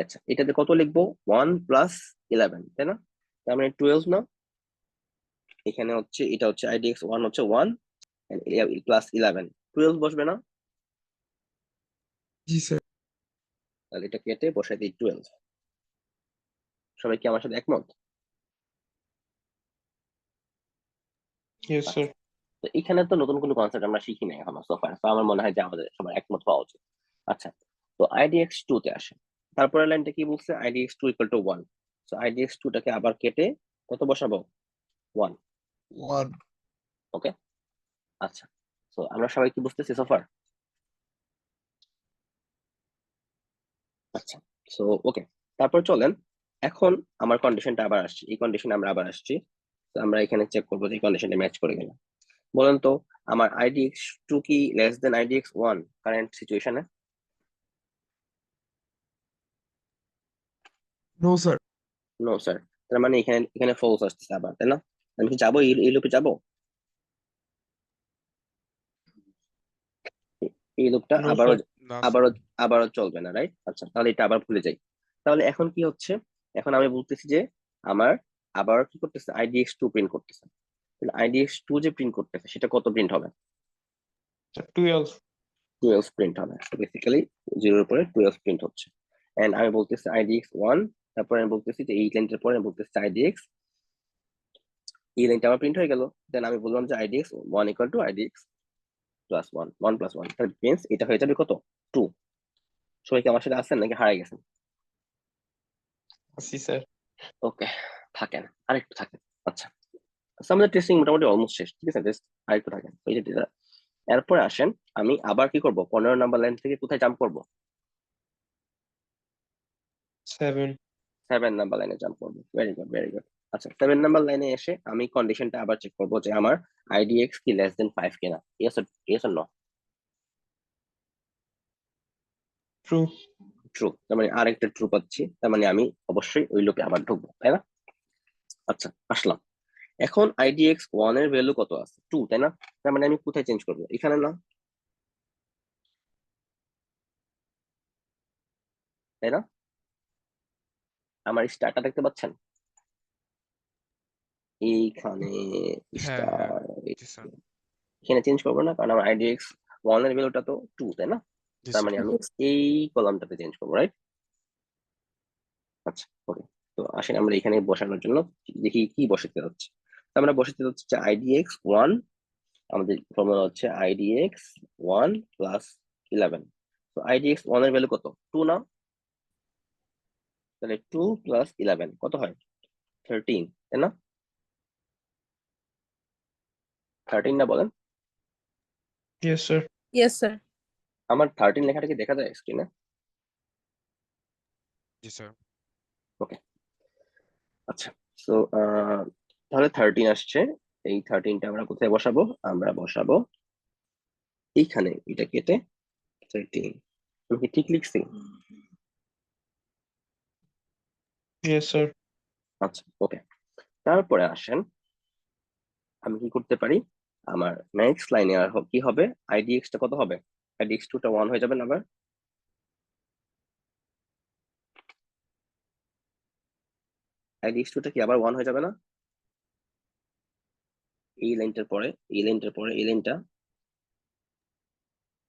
আচ্ছা, এটাতে কত লিখবো? 1 প্লাস 11, তাই না? তার মানে 12 না? এখানে হচ্ছে, এটা হচ্ছে idx 1 হচ্ছে 1 প্লাস 11, 12 বসবে না? জি স্যার তাহলে এটা কেটে বসাই দিই 12। সবাই কি আমার সাথে একমত? Yes, sir. আচ্ছা, তো এখানে তো নতুন কোনো কনসেপ্ট আমরা শিখি নাই এখনো সোফার, তো আমার মনে হয় যে আমাদের সবার একমত হওয়া উচিত। আচ্ছা, তো idx 2 তে আসে। তারপরে লাইনটা কি বলছে? idx 2 1। সো idx 2 টাকে আবার কেটে কত বসাবো? 1। 1 ওকে, আচ্ছা, তো আমরা সবাই কি বুঝতেছি সোফার? আচ্ছা, সো ওকে, তারপর চলেন, এখন আমার কন্ডিশনটা আবার আসছে, এই কন্ডিশনে আমরা আবার আসছি। তো আমরা এখানে চেক করবো যে কন্ডিশনটা ম্যাচ করে গেল। বলেন তো, আমার idx 2 কি লেস দেন idx 1 কারেন্ট সিচুয়েশনে? No sir no sir. তার মানে এখানে এখানে ফলস আসতেছে আবার, তাই না? আমি কি যাবো এই লুপে যাবো? এই লুপটা No, আবারও sir. না আবারও স্যার আবারও চলবে না, রাইট? আচ্ছা, তাহলে এটা আবার ভুলে যাই। তাহলে এখন কি হচ্ছে, এখন আমি বলতেছি যে আমার আবার কি করতেছে, IDX2 প্রিন্ট করতেছে। তাহলে IDX2 যে প্রিন্ট করতেছে সেটা কত প্রিন্ট হবে? 12. 12 প্রিন্ট হবে। বেসিক্যালি 0 এর পরে 12 প্রিন্ট হচ্ছে। এন্ড আমি বলতেছি IDX1, তারপরে আমি বলতেছি যে এই লাইনটার পরে আমি বলতেছি IDX, এই লাইনটা আমার প্রিন্ট হয়ে গেল। দেন আমি বললাম যে IDX1 equal to IDX plus 1, 1 plus 1, তাহলে মিন্স এটা হয়ে যাবে কত? 2। সবাই কি আমার সাথে আছেন নাকি হারিয়ে গেছেন? আছি স্যার। ওকে, থাকেন, আরেকটু থাকেন। আচ্ছা, So, আমাদের টেস্টিং মোটামুটি অলমোস্ট শেষ, ঠিক আছে? জাস্ট আরেকটু থাকেন, এই যে data। এরপরে আসেন, আমি আবার কি করব, 15 নাম্বার লাইন থেকে কোথায় জাম্প করব? 7. 7 নাম্বার লাইনে জাম্প করব। Very good, very good. আচ্ছা, 7 নাম্বার লাইনে এসে আমি কন্ডিশনটা আবার চেক করব যে আমার IDX কি লেস দেন 5 কিনা। Yes or no? True. True, তার মানে আরেকটা ট্রু পাচ্ছি, তার মানে আমি অবশ্যই ওই লুপে আবার ঢুকবো, তাই না? আচ্ছা, আসলাম। এখন IDX1 এর ভ্যালু কত আছে? 2, তাই না? তার মানে আমি কোথায় চেঞ্জ করব? এখানে না, তাই না? আমার স্টারটা দেখতে পাচ্ছেন এইখানে, হ্যাঁ হ্যাঁ স্টার। জি স্যার এখানে চেঞ্জ করবো না, কারণ আমার IDX1 এর ভ্যালুটা তো 2, তাই না? জি তার স্যার মানে আমি এই কলামটাতে চেঞ্জ করবো, রাইট? আচ্ছা, ওকে। তো আসেন আমরা এখানে বসানোর জন্য দেখি কি বসাতে যাচ্ছে। তো আমরা বসাতে যাচ্ছি যে IDX1, আমাদের ফর্মুলা হচ্ছে IDX1 প্লাস 11। তো IDX1 এর ভ্যালু কত? 2 না? তাহলে 2 প্লাস 11 কত হয়? 13, তাই না? 13 না, বলেন? Yes, sir. Yes, sir. আমার 13 লেখাটা কি দেখা যায় স্ক্রিনে? জি স্যার ওকে, আচ্ছা। তো তাহলে 13 আসছে। এই 13টা আমরা কোথায় বসাবো? আমরা বসাবো এইখানে, এটা কেটে 13। আমি কি ঠিক লিখছি? Yes, sir. আচ্ছা, ওকে। তারপরে আসেন, আমি কি করতে পারি, আমার নেক্সট লাইনে আর কি হবে? IDX টা কত হবে? IDX2 টা 1 হয়ে যাবে না আবার? IDX2 টা কি আবার 1 হয়ে যাবে না? এই লাইনটার পরে, এই লাইনটার পরে, এই লাইনটা।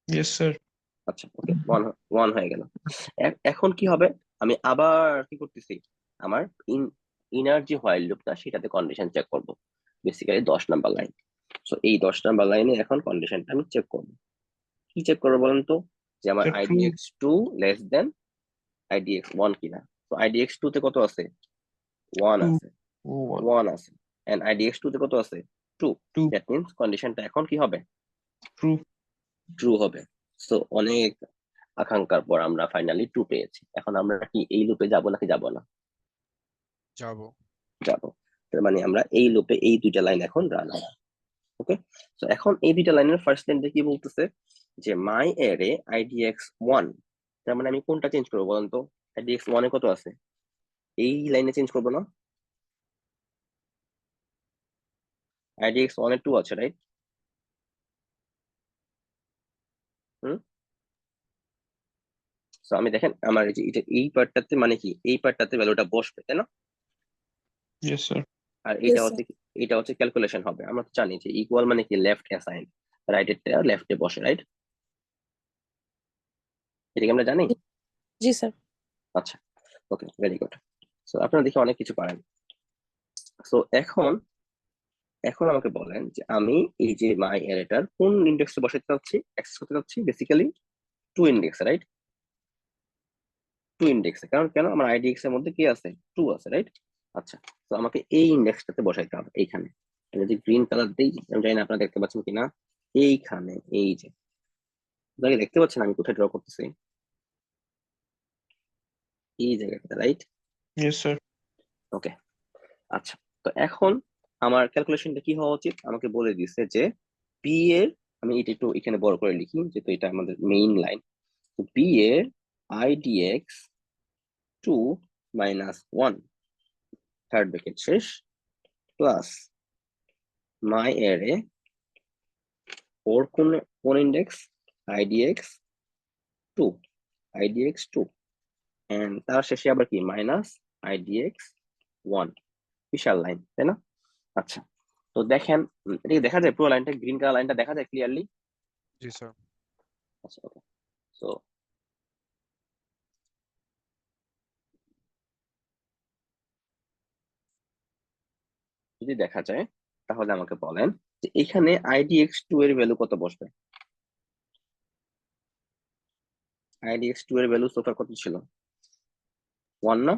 Yes, sir. আচ্ছা, ওকে, 1 হয়ে গেল। এখন কি হবে, আমি আবার কি করতেছি, আমার ইনার যে হোয়াইল লুপটা সেটাতে কন্ডিশন চেক করব, বেসিক্যালি 10 নাম্বার লাইন। সো এই 10 নাম্বার লাইনে এখন কন্ডিশনটা আমি চেক করব। কি চেক করবো বলেন তো? যে আমার Sir, true. IDX2 less than IDX1 কিনা। তো IDX2 তে কত আছে? 1 Two. আছে, Oh, 1. 1 আছে। এন্ড IDX2 তে কত আছে? 2। 2. দ্যাট মিন্স কন্ডিশনটা এখন কি হবে? True. ট্রু হবে। সো অনেক আকাঙ্ক্ষার পর আমরা ফাইনালি 2 পেয়েছি। এখন আমরা কি এই লুপে যাব নাকি যাব না? যাব যাব। তার মানে আমরা এই লুপে এই দুইটা লাইন এখন রান হবে। ওকে, তো এখন এই দুইটা লাইনের ফার্স্ট লাইনটা কি বলতেছে, যে মাই অ্যারে IDX1। তার মানে আমি কোনটা চেঞ্জ করবো বলেন তো? IDX1 এ কত আছে? এই লাইনে চেঞ্জ করবো না? IDX1 এ 2 আছে, রাইট? হুম। তো আমি দেখেন আমার এই যে এই পার্টটাতে মানে কি, এই পার্টটাতে ভ্যালুটা বসবে, তাই না? Yes, sir. আর Yes, sir. এটা হচ্ছে ক্যালকুলেশন হবে। আমরা তো জানি যে ইকুয়াল মানে কি লেফট অ্যাসাইন, রাইট এরটা লেফটে বসে, রাইট? এটা কি আমরা জানি? Ji, sir. আচ্ছা, ওকে, ভেরি গুড। সো আপনারা দেখি অনেক কিছু পারেন। সো এখন এখন আমাকে বলেন যে আমি এই যে মাই অ্যারেটার কোন ইন্ডেক্সে বসাতে চাচ্ছি, অ্যাক্সেস করতে চাচ্ছি? Basically 2 index, right? 2 ইন্ডেক্সে, কারণ কেন, আমার IDX এর মধ্যে কি আছে? 2 আছে, রাইট? আচ্ছা, তো আমাকে এই ইন্ডেক্সটাতে বসাইতে হবে, এইখানে। আমি যদি গ্রিন কালার দিই, আমি জানি না আপনারা দেখতে পাচ্ছেন কিনা, এইখানে, এই যে, আপনারা দেখতে পাচ্ছেন আমি কোথায় ড্র করতেছি? এই জায়গাটা, রাইট? Yes, sir. ওকে, আচ্ছা। তো এখন আমার ক্যালকুলেশনটা কি হওয়া উচিত? আমাকে বলে দিচ্ছে যে পি এর, আমি এটা একটু এখানে বড় করে লিখি যেহেতু এটা আমাদের মেইন লাইন। তো পি এর IDX2 মাইনাস 1, থার্ড ব্র্যাকেট শেষ, প্লাস মাই অ্যারে ওর কোন কোন ইন্ডেক্স? idx 2 idx 2 and তার শেষে আবার কি মাইনাস idx 1 বিশাল লাইন তাই না? আচ্ছা, তো দেখেন এটা কি দেখা যায় পুরো লাইনটা, গ্রিন কালার লাইনটা দেখা যায় ক্লিয়ারলি? জি স্যার। আচ্ছা, ওকে। সো যদি দেখা যায় তাহলে আমাকে বলেন যে এখানে idx2 এর ভ্যালু কত বসবে? idx2 এর ভ্যালু সোফার কত ছিল? 1 না?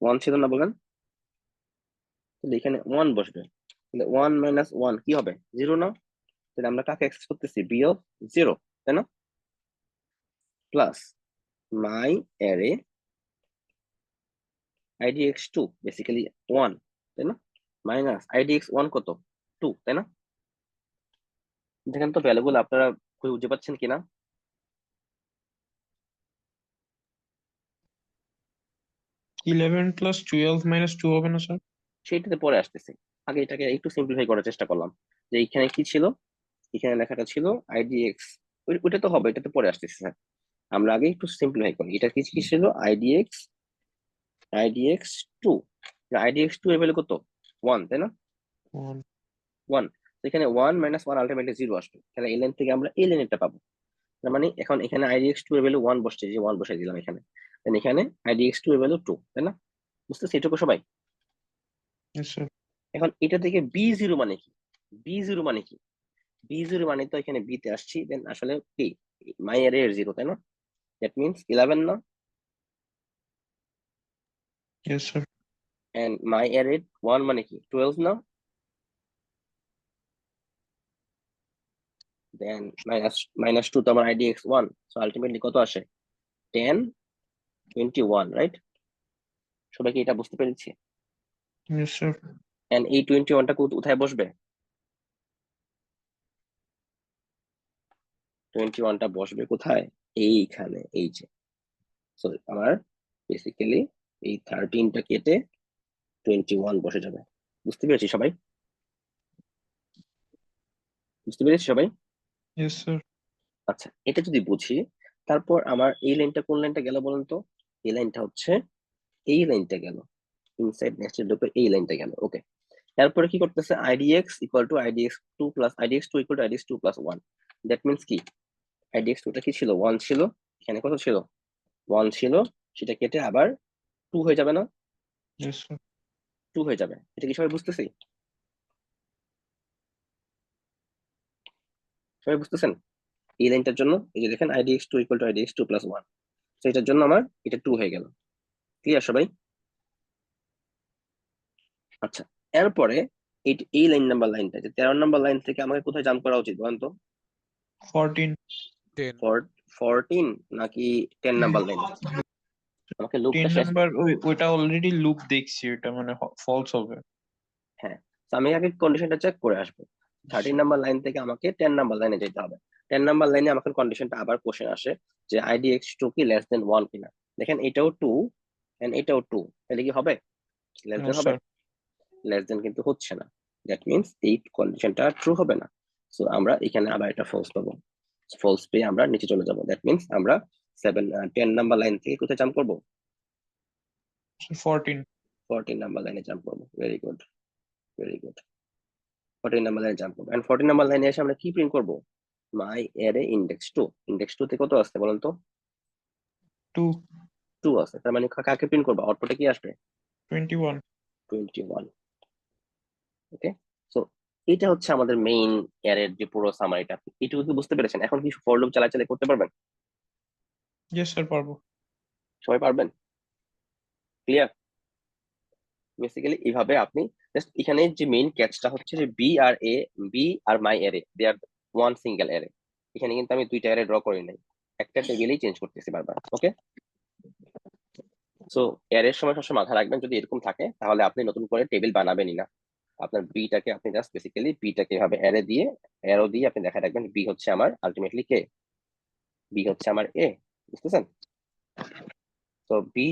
1 ছিল না বলেন? তাহলে এখানে 1 বসবে, তাহলে 1 মাইনাস 1 কি হবে? 0 না? তাহলে আমরা কাকে অ্যাক্সেস করতেছি? b অফ 0 তাই না? প্লাস মাই অ্যারে idx2 বেসিক্যালি 1 তাই না? মাইনাস idx1 কত? 2 তাই না? দেখেন তো ভ্যালুগুলো আপনারা বুঝতে পারছেন কিনা? 11 প্লাস 12 মাইনাস 2 হবে না স্যার? সেইটাতে পরে আসতেছে, আগে এটাকে একটু সিম্পলিফাই করার চেষ্টা করলাম যে এখানে কি ছিল, এখানে লেখাটা ছিল idx, ওইটা তো হবে, এটাতে পরে আসতেছে স্যার। আমরা আগে একটু সিম্পলিফাই করি, এটা কি কি ছিল? idx2 idx2 এর ভ্যালু কত? 1 তাই না? 1 1, এখানে 1 মাইনাস 1 আলটিমেটলি 0 আসবে, তাহলে এই লাইন থেকে আমরা এই লাইনটা পাবো। তার মানে এখন এখানে idx2 এর ভ্যালু 1 বসছে, যে 1 বসাই দিলাম এখানে, দেন এখানে idx2 এর ভ্যালু 2 তাই না? বুঝতেছি এটুকু সবাই? Yes sir. এখন এটা থেকে b0 মানে কি? b0 মানে কি? b0 মানে তো এখানে b তে আসছি, দেন আসলে কি মাই অ্যারে এর 0 তাই না? দ্যাট মিন্স 11 না? Yes sir. And my array 1 মানে কি 12 না? দেন মাইনাস 2 তো আমার idx1, সো আলটিমেটলি কত আসে? 10 21 রাইট? সবাই কি এটা বুঝতে পেরেছি? Yes sir. এন্ড এই 21টা কোথায় বসবে? 21টা বসবে কোথায়? এইখানে, এই যে। সো আমার বেসিক্যালি এই 13টা কেটে 21 বসে যাবে। বুঝতে পেরেছি সবাই? বুঝতে পেরেছি সবাই? Yes sir. আচ্ছা, এটা যদি বুঝি, তারপর আমার এই লাইনটা কোন লাইনটা গেল বলুন তো? এই লাইনটা হচ্ছে এই লাইনটা গেল, ইনসাইড নেস্টেড লুপের এই লাইনটা গেল। ওকে, তারপরে কি করতেছে? idx2 plus idx2 equal to idx2 plus 1, that means কি idx2 টা কি ছিল? 1 ছিল, এখানে কত ছিল? 1 ছিল, সেটা কেটে আবার 2 হয়ে যাবে না? Yes sir. 2 হয়ে যাবে, এটা কি সবাই বুঝতেছি? সবাই বুঝতেছেন? এই লাইনটার জন্য এই যে দেখেন idx2 equal to idx2 plus 1, তো এটার জন্য আমার এটা 2 হয়ে গেল। ক্লিয়ার সবাই? আচ্ছা, এরপরে এই লাইন নাম্বার লাইনটা, যে 13 নাম্বার লাইন থেকে আমাকে কোথায় জাম্প করা উচিত বলেন তো? 14 10 14 নাকি 10 নাম্বার লাইন? আমাকে লুপটা 10 শেষ, নাম্বার ওইটা অলরেডি লুপ দেখছি, ওটা মানে ফলস হবে। হ্যাঁ, তো আমি আগে কন্ডিশনটা চেক করে আসবো। 13 নাম্বার লাইন থেকে আমাকে 10 নাম্বার লাইনে যেতে হবে। 10 নাম্বার লাইনে আমাকে কন্ডিশনটা আবার কোশ্চেন আসে যে idx2 কি লেস দেন 1 কিনা। দেখেন এটাও 2 এন্ড এটাও 2, তাহলে কি হবে? লেস নো দেন হবে? স্যার। লেস দেন কিন্তু হচ্ছে না, দ্যাট মিন্স এই কন্ডিশনটা ট্রু হবে না। সো আমরা এখানে আবার একটা ফলস পাবো, ফলস পেয়ে আমরা নিচে চলে যাব। দ্যাট মিন্স আমরা 10 নাম্বার লাইন থেকে কোথায় জাম্প করবো? 14 14 নাম্বার লাইনে জাম্প করবো। Very good, very good. 14 number লাইনে জাম্প করবো, এন্ড 14 নাম্বার লাইনে এসে আমরা কি প্রিন্ট করবো? মাই অ্যারে ইন্ডেক্স 2। ইন্ডেক্স 2 তে কত আসছে বলেন তো? 2 2 আছে, তার মানে কাকে প্রিন্ট করবো? আউটপুটে কি আসবে? 21 21। ওকে, সো এটা হচ্ছে আমাদের মেইন অ্যারের যে পুরো সামারিটা। এটুকু কি বুঝতে পেরেছেন? এখন কি ফর লুপ চালাচালি করতে পারবেন? ইয়েস স্যার পারবো। সবাই পারবেন? ক্লিয়ার? বেসিক্যালি এইভাবে আপনি জাস্ট এখানে যে মেইন ক্যাচটা হচ্ছে যে বি আর মাই অ্যারে দে আর ওয়ান সিঙ্গেল অ্যারে। এখানে কিন্তু আমি দুইটা অ্যারে ড্র করি নাই, একটা টেবিলেই চেঞ্জ করতেছি বারবার। ওকে, সো অ্যারের সময় সবসময় মাথায় রাখবেন, যদি এরকম থাকে তাহলে আপনি নতুন করে টেবিল বানাবেনই না। আপনার বিটাকে আপনি জাস্ট বেসিক্যালি বিটাকে এভাবে অ্যারে দিয়ে অ্যারো দিয়ে আপনি দেখা রাখবেন বি হচ্ছে আমার আলটিমেটলি কে, বি হচ্ছে আমার এ। বুঝতেছেন? তো বি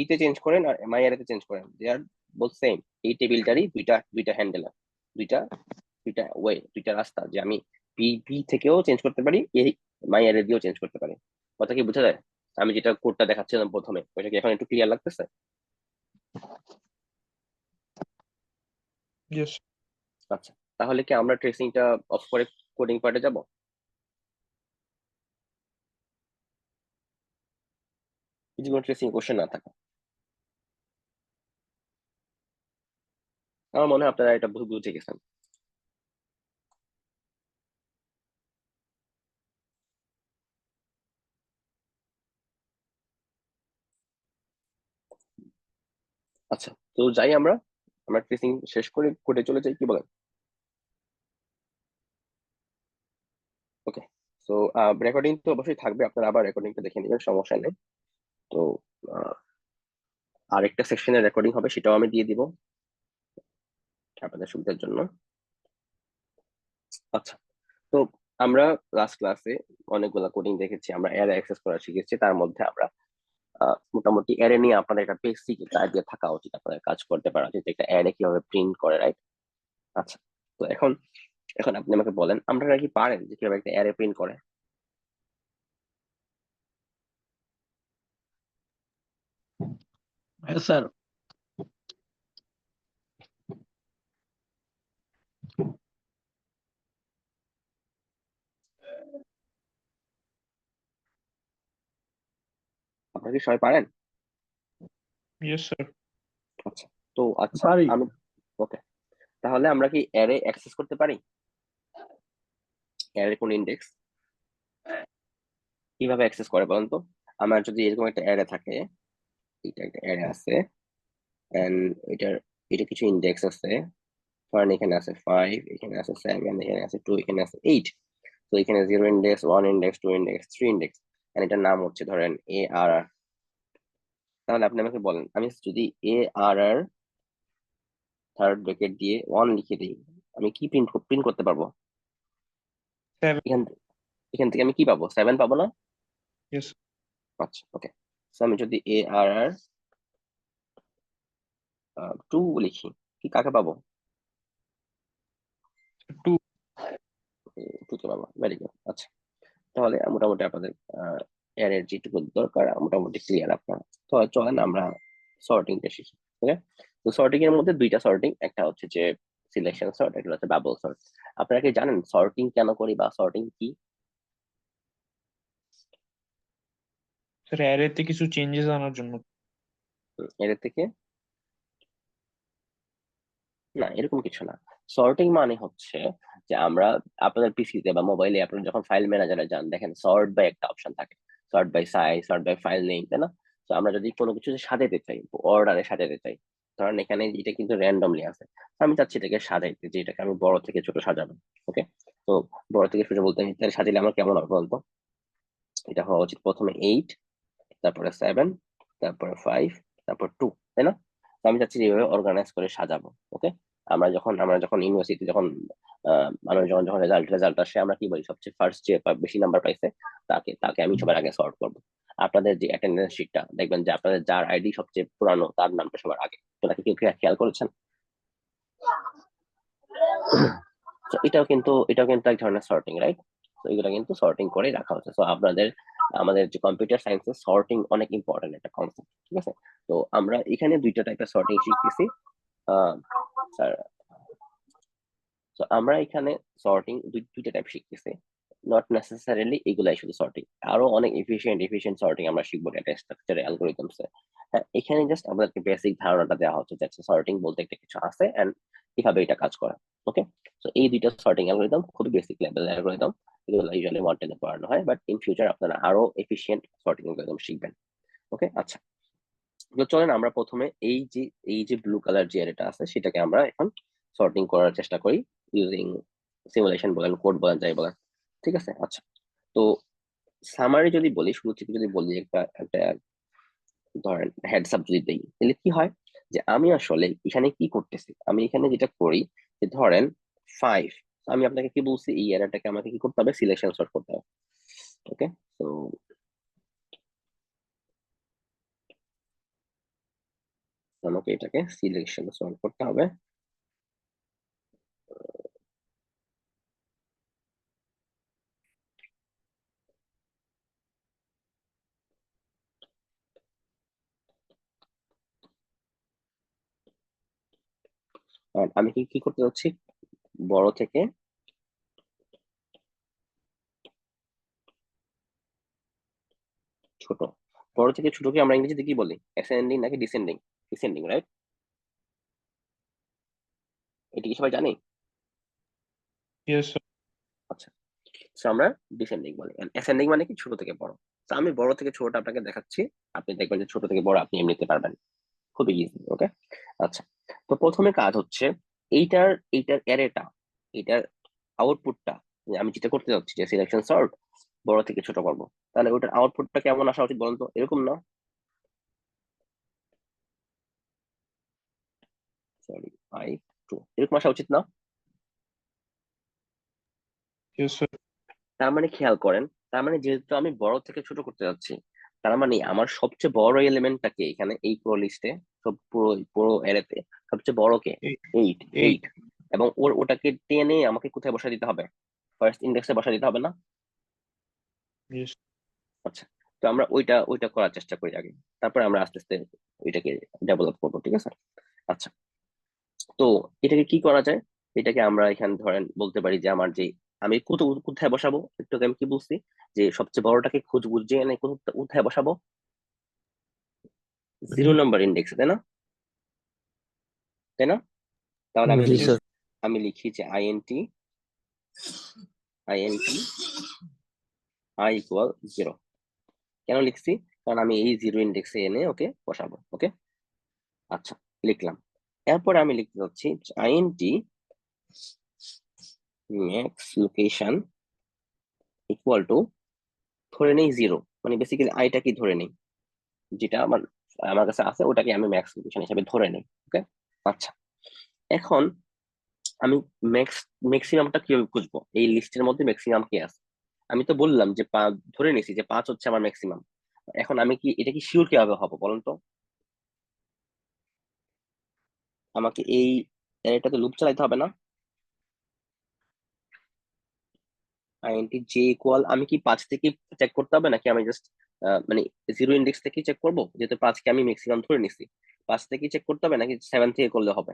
তে চেঞ্জ করেন আর মাই অ্যারেতে চেঞ্জ করেন, দে আর বোথ সেম। এই টেবিলটারই দুইটা দুইটা হ্যান্ডেল, দুইটা দুইটা ওয়ে, দুইটা রাস্তা, যে আমি বি থেকেও চেঞ্জ করতে পারি, এই মাই অ্যারে দিয়েও চেঞ্জ করতে পারি। কথা কি বোঝা যায়? আমি যেটা কোডটা দেখাচ্ছিলাম প্রথমে, ওইটা কি এখন একটু ক্লিয়ার লাগতেছে? ইয়েস। আচ্ছা, তাহলে কি আমরা ট্রেসিংটা অফ করে কোডিং পার্টে যাব? যদি কোনো ট্রেসিং কোশ্চেন না থাকে, আমার মনে হয় আপনারা এটা বুঝে গেছেন। আচ্ছা, তো যাই আমরা আমরা ট্রেসিং শেষ করে কোডে চলে যাই, কি বলেন? ওকে, তো রেকর্ডিং তো অবশ্যই থাকবে, আপনারা আবার রেকর্ডিংটা দেখে নেবেন, সমস্যা নেই। তো আহ, আরেকটা সেকশনের রেকর্ডিং হবে, সেটাও আমি দিয়ে দিব আপনাদের সুবিধার জন্য। আচ্ছা, তো আমরা লাস্ট ক্লাসে অনেকগুলা কোডিং দেখেছি, আমরা অ্যারে অ্যাক্সেস করা শিখেছি। তার মধ্যে আমরা মোটামুটি অ্যারে নিয়ে আপনাদের একটা বেসিক একটা আইডিয়া থাকা উচিত, আপনাদের কাজ করতে পারা উচিত, একটা অ্যারে কিভাবে প্রিন্ট করে, রাইট? আচ্ছা, তো এখন এখন আপনি আমাকে বলেন, আপনারা কি পারেন যে কিভাবে একটা অ্যারে প্রিন্ট করে? হ্যাঁ স্যার। আপনারা কি সবাই পারেন? Yes sir. আচ্ছা, তো আচ্ছা পারি। আমি ওকে, তাহলে আমরা কি অ্যারে অ্যাক্সেস করতে পারি? অ্যারে কোন ইন্ডেক্স কিভাবে অ্যাক্সেস করে বলেন তো? আমার যদি এরকম একটা অ্যারে থাকে, এটা একটা অ্যারে আছে, এন্ড এটার এটা কিছু ইন্ডেক্স আছে, ধরেন এখানে আছে 5, এখানে আছে 7, এখানে আছে 2, এখানে আছে 8। তো এখানে 0 index, 1 index, 2 index, 3 index, and এটার নাম হচ্ছে ধরেন এ আর আর। তাহলে আপনি আমাকে বলেন, আমি যদি এ আর আর থার্ড ব্র্যাকেট দিয়ে 1 লিখে দিই, আমি কি প্রিন্ট করতে পারবো? 7। এখান এখান থেকে আমি কি পাবো? 7 পাবো না? ইয়েস। আচ্ছা, ওকে। সো আমি যদি এ আর আর 2 লিখি, কি কাকে পাবো? 2। 2 কে পাবো, ভেরি গুড। আচ্ছা, তাহলে মোটামুটি আপনাদের এর যেটুকু দরকার মোটামুটি ক্লিয়ার আপনারা। তো চলেন আমরা সর্টিংটা শিখি। ওকে, তো সর্টিং এর মধ্যে দুইটা সর্টিং, একটা হচ্ছে যে সিলেকশন সর্ট, একটা হচ্ছে বাবল সর্ট। আপনারা কি জানেন সর্টিং কেন করি বা সর্টিং কি? স্যার অ্যারেতে কিছু চেঞ্জেস আনার জন্য। এর থেকে না, এরকম কিছু না। সর্টিং মানে হচ্ছে যে আমরা আপনাদের পিসিতে বা মোবাইলে আপনারা যখন ফাইল ম্যানেজারে যান, দেখেন সর্ট বাই একটা অপশন থাকে, sort by size, sort by file name, তাই না? তো আমরা যদি কোনো কিছু সাজাতে চাই, অর্ডারে সাজাতে চাই, ধরেন এখানে এটা কিন্তু র্যান্ডমলি আছে, আমি চাচ্ছি এটাকে সাজাইতে, যে এটাকে আমি বড় থেকে ছোট সাজাবো। ওকে, তো বড় থেকে ছোট বলতে আমি তাহলে সাজালে আমার কেমন হবে বলতো? এটা হওয়া উচিত প্রথমে 8, তারপরে 7, তারপরে 5, তারপর 2, তাই না? তো আমি চাচ্ছি যে এইভাবে অর্গানাইজ করে সাজাবো। ওকে, আমরা যখন ইউনিভার্সিটি যখন মানুষ যখন যখন রেজাল্ট আসে, আমরা কি বলি? সবচেয়ে ফার্স্ট যে বেশি নাম্বার পাইছে, তাকে তাকে আমি সবার আগে সর্ট করবো। আপনাদের যে অ্যাটেন্ডেন্স শিটটা দেখবেন যে আপনাদের যার আইডি সবচেয়ে পুরানো তার নামটা সবার আগে, তো নাকি কেউ খেয়াল করেছেন? তো এটাও কিন্তু এক ধরনের সর্টিং, রাইট? তো এগুলো কিন্তু সর্টিং করে রাখা হচ্ছে। তো আমাদের যে কম্পিউটার সায়েন্সে সর্টিং অনেক ইম্পর্টেন্ট একটা কনসেপ্ট, ঠিক আছে? তো আমরা এখানে দুইটা টাইপের সর্টিং শিখতেছি। স্যার, তো আমরা এখানে সর্টিং দুইটা টাইপ শিখতেছি, নট নেসেসারিলি এগুলাই শুধু সর্টিং, আরো অনেক এফিশিয়েন্ট সর্টিং আমরা শিখবো ডেটা স্ট্রাকচার অ্যালগোরিদমস এ। হ্যাঁ, এখানে জাস্ট আমাদেরকে বেসিক ধারণাটা দেওয়া হচ্ছে যে সর্টিং বলতে একটা কিছু আছে এন্ড কিভাবে এটা কাজ করে। ওকে, তো এই দুইটা সর্টিং অ্যালগোরিদম খুবই বেসিক লেভেল অ্যালগোরিদম, এগুলো ইউজুয়ালি 110 এ পড়ানো হয়, বাট ইন ফিউচার আপনারা আরো এফিশিয়েন্ট সর্টিং অ্যালগোরিদম শিখবেন। ওকে, আচ্ছা, তো চলেন আমরা প্রথমে এই যে ব্লু কালার যে অ্যারেটা আছে সেটাকে আমরা এখন সর্টিং করার চেষ্টা করি ইউজিং সিমুলেশন বলেন, কোড বলেন, যাই বলেন। ঠিক আছে, আচ্ছা, তো সামারি যদি বলি, শুরু থেকে যদি বলি, একটা একটা ধরেন হেডস আপ যদি দিই, তাহলে কি হয় যে আমি আসলে এখানে কি করতেছি, আমি এখানে যেটা করি যে ধরেন 5, আমি আপনাকে কি বলছি, এই এরাটাকে আমাকে কি করতে হবে? সিলেকশন সর্ট করতে হবে। ওকে, তো আমাকে এটাকে সিলেকশন সর্ট করতে হবে। আর আমি কি কি করতে যাচ্ছি, বড় থেকে ছোট। বড় থেকে ছোটকে আমরা ইংরেজিতে কি বলি, অ্যাসেন্ডিং নাকি ডিসেন্ডিং? Descending, right? এটা কি সবাই জানি? Yes, sir. আচ্ছা, তো আমরা ডিসেন্ডিং বলি। অ্যাসেন্ডিং মানে কি, ছোট থেকে বড়। তো আমি বড় থেকে ছোটটা আপনাকে দেখাচ্ছি, আপনি দেখবেন যে ছোট থেকে বড় আপনি এমনিতে পারবেন, খুবই ইজি। ওকে, আচ্ছা। তো প্রথমে কাজ হচ্ছে এইটার এইটার অ্যারেটা, এইটার আউটপুটটা, আমি যেটা করতে যাচ্ছি যে সিলেকশন সর্ট বড় থেকে ছোট করব, তাহলে ওটার আউটপুটটা কেমন আসা উচিত বলুন তো? এরকম না, সরি, 5 2 এরকম আসা উচিত না? Yes, sir. তার মানে খেয়াল করেন, তার মানে যেহেতু আমি বড় থেকে ছোট করতে যাচ্ছি, তার মানে আমার সবচেয়ে বড় এলিমেন্টটাকে এখানে এই পুরো লিস্টে, সব পুরো পুরো অ্যারেতে সবচেয়ে বড় কে? Eight. 8 Eight. 8। এবং ওটাকে টেনে আমাকে কোথায় বসা দিতে হবে? ফার্স্ট ইন্ডেক্সে বসা দিতে হবে না? Yes. আচ্ছা, তো আমরা ওইটা ওইটা করার চেষ্টা করি আগে, তারপরে আমরা আস্তে আস্তে ওইটাকে ডেভেলপ করবো, ঠিক আছে? আচ্ছা, তো এটাকে কি করা যায়? এটাকে আমরা এখানে ধরেন বলতে পারি যে আমার যে, আমি কোথায় বসাবো, একটু আগে আমি কি বলছি, যে সবচেয়ে বড়টাকে খুঁজে এনে কোথায় বসাবো? 0 নম্বর ইন্ডেক্স, তাই না? তাই না? তাহলে আমি জি Yes. স্যার। আমি লিখি যে আইএনটি আইএনটি আই ইকুয়াল 0। কেন লিখছি? কারণ আমি এই 0 ইন্ডেক্সে এনে ওকে বসাবো। ওকে, আচ্ছা, লিখলাম। এরপরে আমি লিখতে যাচ্ছি int max location equal to, ধরে নেই 0, মানে বেসিক্যালি আইটা কি ধরে নেই, যেটা আমার আমার কাছে আছে ওটাকে আমি ম্যাক্স লোকেশন হিসেবে ধরে নেই। ওকে, আচ্ছা। এখন আমি ম্যাক্সিমামটা কিভাবে খুঁজবো, এই লিস্টের মধ্যে ম্যাক্সিমাম কি আছে? আমি তো বললাম যে ধরে নিয়েছি যে 5 হচ্ছে আমার ম্যাক্সিমাম। এখন আমি কি এটা কি শিওর কিভাবে হবো বলুন তো? আমাকে এই এটাতে লুপ চালাতে হবে না? আইএনটি জে ইকুয়াল, আমি কি 5 থেকে চেক করতে হবে নাকি আমি জাস্ট মানে 0 ইন্ডেক্স থেকে চেক করবো, যেহেতু 5 কে আমি ম্যাক্সিমাম ধরে নিছি? 5 থেকে চেক করতে হবে নাকি 7 থেকে করলে হবে?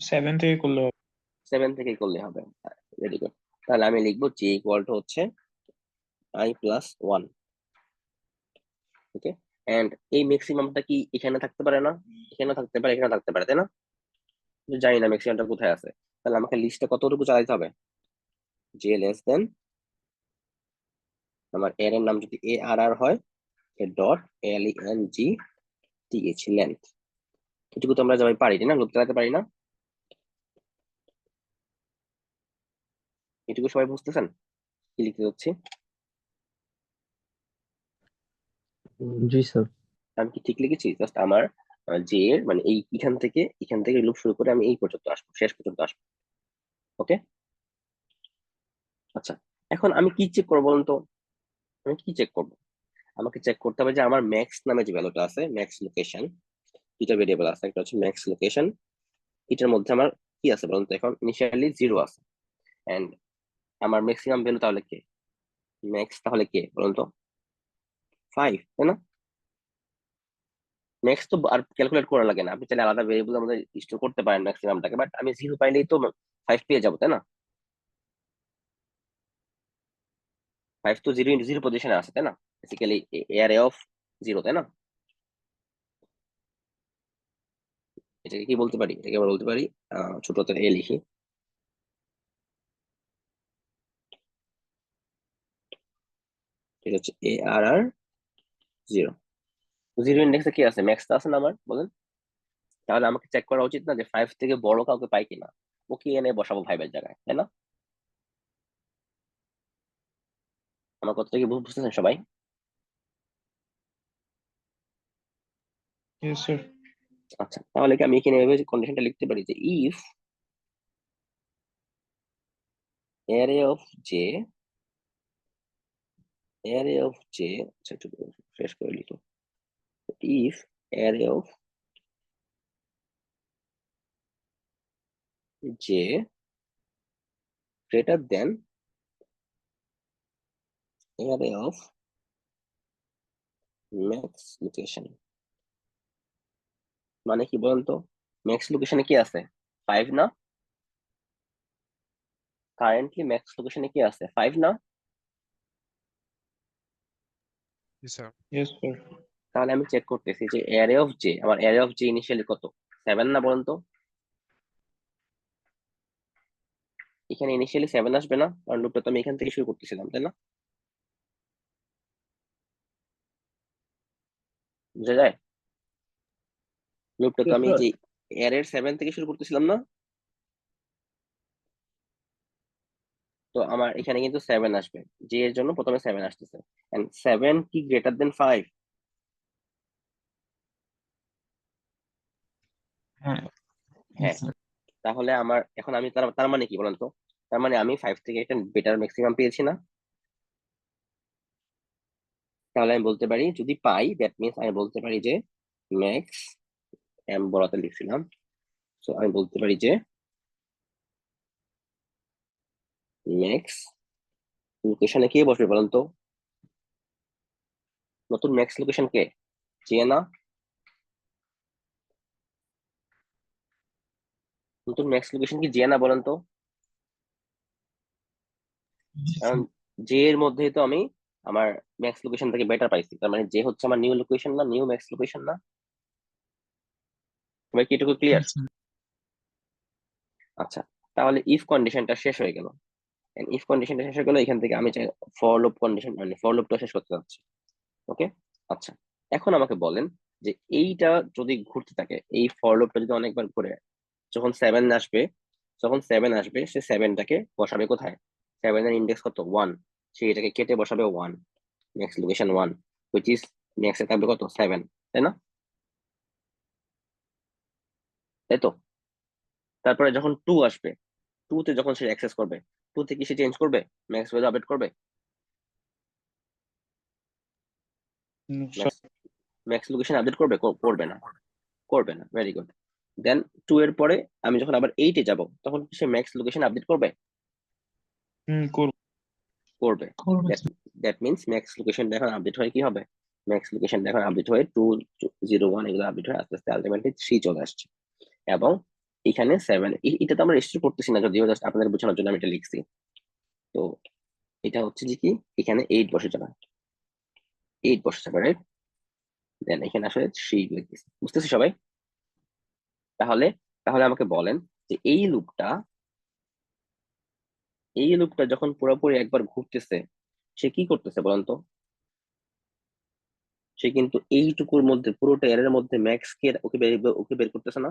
7 থেকে করলে হবে। 7 থেকে করলে হবে। Very good. তাহলে আমি লিখবো জে ইকুয়াল টু হচ্ছে i+1। ওকে, এন্ড এই ম্যাক্সিমামটা কি এখানে থাকতে পারে না? এখানে থাকতে পারে, এখানে থাকতে পারে, তাই না? কিন্তু জানি না ম্যাক্সিমামটা কোথায় আছে। তাহলে আমাকে লিস্টে কতটুকু চালাতে হবে? জে লেস দেন, আমার এর এর নাম যদি এ আর আর হয়, A dot L E N G T H length. এটুকু তো আমরা সবাই পারি, তাই না? লুপ চালাতে পারি না? এটুকু সবাই বুঝতেছেন কি লিখতে যাচ্ছি? জি স্যার। আমি কি ঠিক লিখেছি? জাস্ট আমার জে এর মানে এই এখান থেকে লুপ শুরু করে আমি এই পর্যন্ত আসবো, শেষ পর্যন্ত আসবো। ওকে, আচ্ছা। এখন আমি কি চেক করবো বলুন তো? আমি কি চেক করবো? আমাকে চেক করতে হবে যে আমার ম্যাক্স নামে যে ভ্যালুটা আছে, ম্যাক্স লোকেশন, দুইটা ভেরিয়েবল আছে, একটা হচ্ছে ম্যাক্স লোকেশন, এটার মধ্যে আমার কি আছে বলুন তো? এখন ইনিশিয়ালি 0 আছে, এন্ড আমার ম্যাক্সিমাম ভ্যালু তাহলে কে? ম্যাক্স তাহলে কে বলুন তো? 5, তাই না? ম্যাক্স তো আর ক্যালকুলেট করা লাগে না, আপনি চাইলে আলাদা ভেরিয়েবল আমাদের স্টোর করতে পারেন ম্যাক্সিমামটাকে, বাট আমি 0 পাইলেই তো 5 পেয়ে যাবো, তাই না? 5 তো 0 পজিশনে আছে, তাই না? বেসিক্যালি এয়ারে অফ 0, তাই না? এটাকে কি বলতে পারি? এটাকে আমরা বলতে পারি, ছোট হাতের এ লিখি, এটা হচ্ছে এ আর আর 0। 0 ইন্ডেক্সে কি আছে? ম্যাক্স তো আছে না আমার, বলেন? তাহলে আমাকে চেক করা উচিত না যে 5 থেকে বড় কাউকে পাই কিনা? ওকে এনে বসাবো 5 এর জায়গায়, তাই না? আমার কথা কি বুঝতেছেন সবাই? Yes, sir. আচ্ছা, তাহলে কি আমি এখানে এভাবে কন্ডিশনটা লিখতে পারি যে ইফ অ্যারে অফ জে আচ্ছা একটু শেষ করে লিখো। If array of J greater than array of max location, মানে কি বলেন তো? ম্যাক্স লোকেশনে কি আছে? 5 না? কারেন্টলি ম্যাক্স লোকেশনে কি আছে? 5 না? জি স্যার। Yes, sir. তাহলে আমি চেক করতেছি যে অ্যারে অফ জে, আমার অ্যারে অফ জে ইনিশিয়ালি কত? 7 না বলেন তো? এখানে ইনিশিয়ালি 7 আসবে না? কারণ লুপটা তো আমি এখান থেকে শুরু করতেছিলাম, তাই না? বুঝা যায়? লুপটা তো Yes, আমি sir. যে অ্যারের 7 থেকে শুরু করতেছিলাম না? তো আমার এখানে কিন্তু 7 আসবে, জে এর জন্য প্রথমে 7 আসতেছে। এন্ড 7 কি গ্রেটার দেন 5? হ্যাঁ, হ্যাঁ। তাহলে আমার এখন আমি তার তার মানে কি বলেন তো? তার মানে আমি 5 থেকে একটা বেটার ম্যাক্সিমাম পেয়েছি না? তাহলে আমি বলতে পারি, যদি পাই দ্যাট মিন্স আমি বলতে পারি যে ম্যাক্স, এম বড়তে লিখছিলাম, সো আমি বলতে পারি যে ম্যাক্স লোকেশনে কে বসবে বলেন তো? নতুন ম্যাক্স লোকেশন কে? জে না? নতুন ম্যাক্স লোকেশন কি জে না বলেন তো? কারণ জে এর মধ্যেই তো আমি আমার ম্যাক্স লোকেশন থেকে বেটার পাইছি, তার মানে জে হচ্ছে আমার নিউ লোকেশন না, নিউ ম্যাক্স লোকেশন না? সবাই কি এটুকু ক্লিয়ার? আচ্ছা, তাহলে ইফ কন্ডিশনটা শেষ হয়ে গেল। ইফ কন্ডিশনটা শেষ হয়ে গেল, এখান থেকে আমি চাই ফর লুপ কন্ডিশন, মানে ফর লুপটা শেষ করতে যাচ্ছি। ওকে, আচ্ছা, এখন আমাকে বলেন যে এইটা যদি ঘুরতে থাকে, এই ফর লুপটা যদি অনেকবার ঘুরে, যখন 7 আসবে, সে 7টাকে বসাবে কোথায়? 7 এর ইন্ডেক্স কত? 1। সে এটাকে কেটে বসাবে 1, নেক্সট লোকেশন 1, হুইচ ইজ নেক্সটে থাকবে কত? 7, তাই না? তাই তো? তারপরে যখন 2 আসবে, 2 তে যখন সে অ্যাক্সেস করবে, 2 তে কি সে চেঞ্জ করবে? ম্যাক্স ভ্যালু আপডেট করবে? sir. Max max location update করবে? করবে না। করবে না, ভেরি গুড। দেন 2 এর পরে আমি যখন আবার 8 এ যাব, তখন কি সে ম্যাক্স লোকেশন আপডেট করবে? করব। করবে। দ্যাট মিন্স ম্যাক্স লোকেশন এখন আপডেট হয়ে কি হবে? ম্যাক্স লোকেশন এখন আপডেট হয়ে 2, 0, 1 এগুলো আপডেট হয়ে আস্তে আস্তে আলটিমেটলি 3 চলে আসছে। এবং এখানে 7, এটা তো আমরা রেজিস্টার করতেছি না, যদিও জাস্ট আপনাদের বোঝানোর জন্য আমি এটা লিখছি। তো এটা হচ্ছে যে কি, এখানে 8 বসে যাবে, 8 বসে যাবে, রাইট? দেন এখানে আসলে 3 লিখতেছি, বুঝতেছি সবাই? তাহলে তাহলে আমাকে বলেন যে এই লুপটা যখন পুরোপুরি একবার ঘুরতেছে, সে কি করতেছে বলেন তো? সে কিন্তু এইটুকুর মধ্যে, পুরোটা এর মধ্যে ম্যাক্স কে ওকে বের করতেছে না?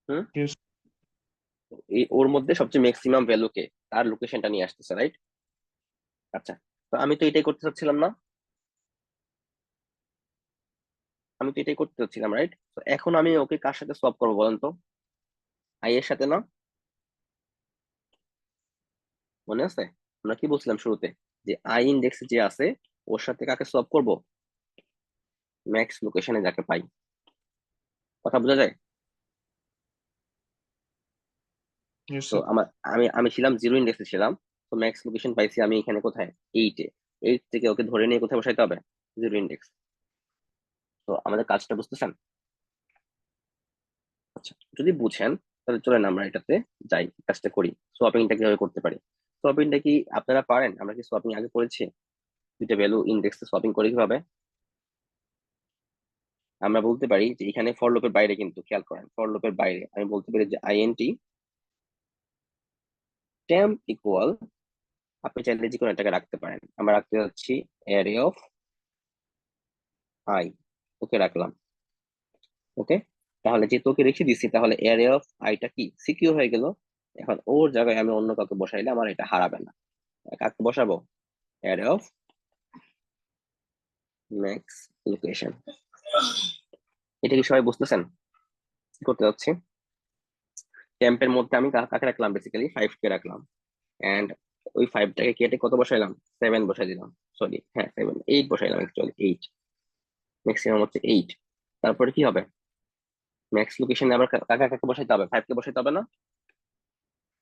হুম? Yes. ওর মধ্যে সবচেয়ে ম্যাক্সিমাম ভ্যালু কে, তার লোকেশনটা নিয়ে আসতেছে, রাইট? আচ্ছা, তো আমি তো এটাই করতে চাচ্ছিলাম না? আমি তো এটাই করতে চাচ্ছিলাম, রাইট? তো এখন আমি ওকে কার সাথে সোয়াপ করবো বলেন তো? আই এর সাথে না? মনে আছে আমরা কি বলছিলাম শুরুতে, যে আই ইন্ডেক্সে যে আছে, ওর সাথে কাকে সোয়াপ করব? ম্যাক্স লোকেশনে যাকে পাই। কথা বোঝা যায়? Yes, তো sir. আমার আমি আমি ছিলাম 0 ইন্ডেক্সে ছিলাম, তো ম্যাক্স লোকেশন পাইছি আমি এখানে কোথায়? 8 এ। 8 থেকে ওকে ধরে নিয়ে কোথায় বসাইতে হবে? 0 ইন্ডেক্স। তো আমাদের কাজটা বুঝতেছেন? আচ্ছা, যদি বুঝেন তাহলে চলেন আমরা এটাতে যাই, কাজটা করি। সোয়াপিংটা কিভাবে করতে পারি? সোয়াপিংটা কি আপনারা পারেন? আমরা কি সোয়াপিং আগে করেছি? দুইটা ভ্যালু ইন্ডেক্সে সোয়াপিং করি কিভাবে? আমরা বলতে পারি যে এখানে ফর লুপের বাইরে, কিন্তু খেয়াল করেন, ফর লুপের বাইরে আমি বলতে পারি যে আইএনটি টেম্প ইকুয়াল, আপনি চাইলে যে কোনো এটাকে রাখতে পারেন, আমরা রাখতে যাচ্ছি অ্যারে অফ আই। ওকে, রাখলাম। ওকে, তাহলে যেহেতু ওকে রেখে দিচ্ছি, তাহলে অ্যারে অফ আইটা কি সিকিউর হয়ে গেল। এখন ওর জায়গায় আমি অন্য কাউকে বসাইলে আমার এটা হারাবে না। কাকে বসাবো? Array of max location. এটা কি সবাই বুঝতেছেন কি করতে যাচ্ছি? টেম্পের মধ্যে আমি কাকে রাখলাম? বেসিক্যালি 5 কে রাখলাম। এন্ড ওই 5টাকে কেটে কত বসাইলাম? 7 বসাই দিলাম। সরি, হ্যাঁ 7, 8 বসাইলাম অ্যাকচুয়ালি, 8। ম্যাক্সিমাম হচ্ছে 8। তারপরে কি হবে? ম্যাক্স লোকেশনে আবার কাকে কাকে বসাইতে হবে? 5 কে বসাইতে হবে না?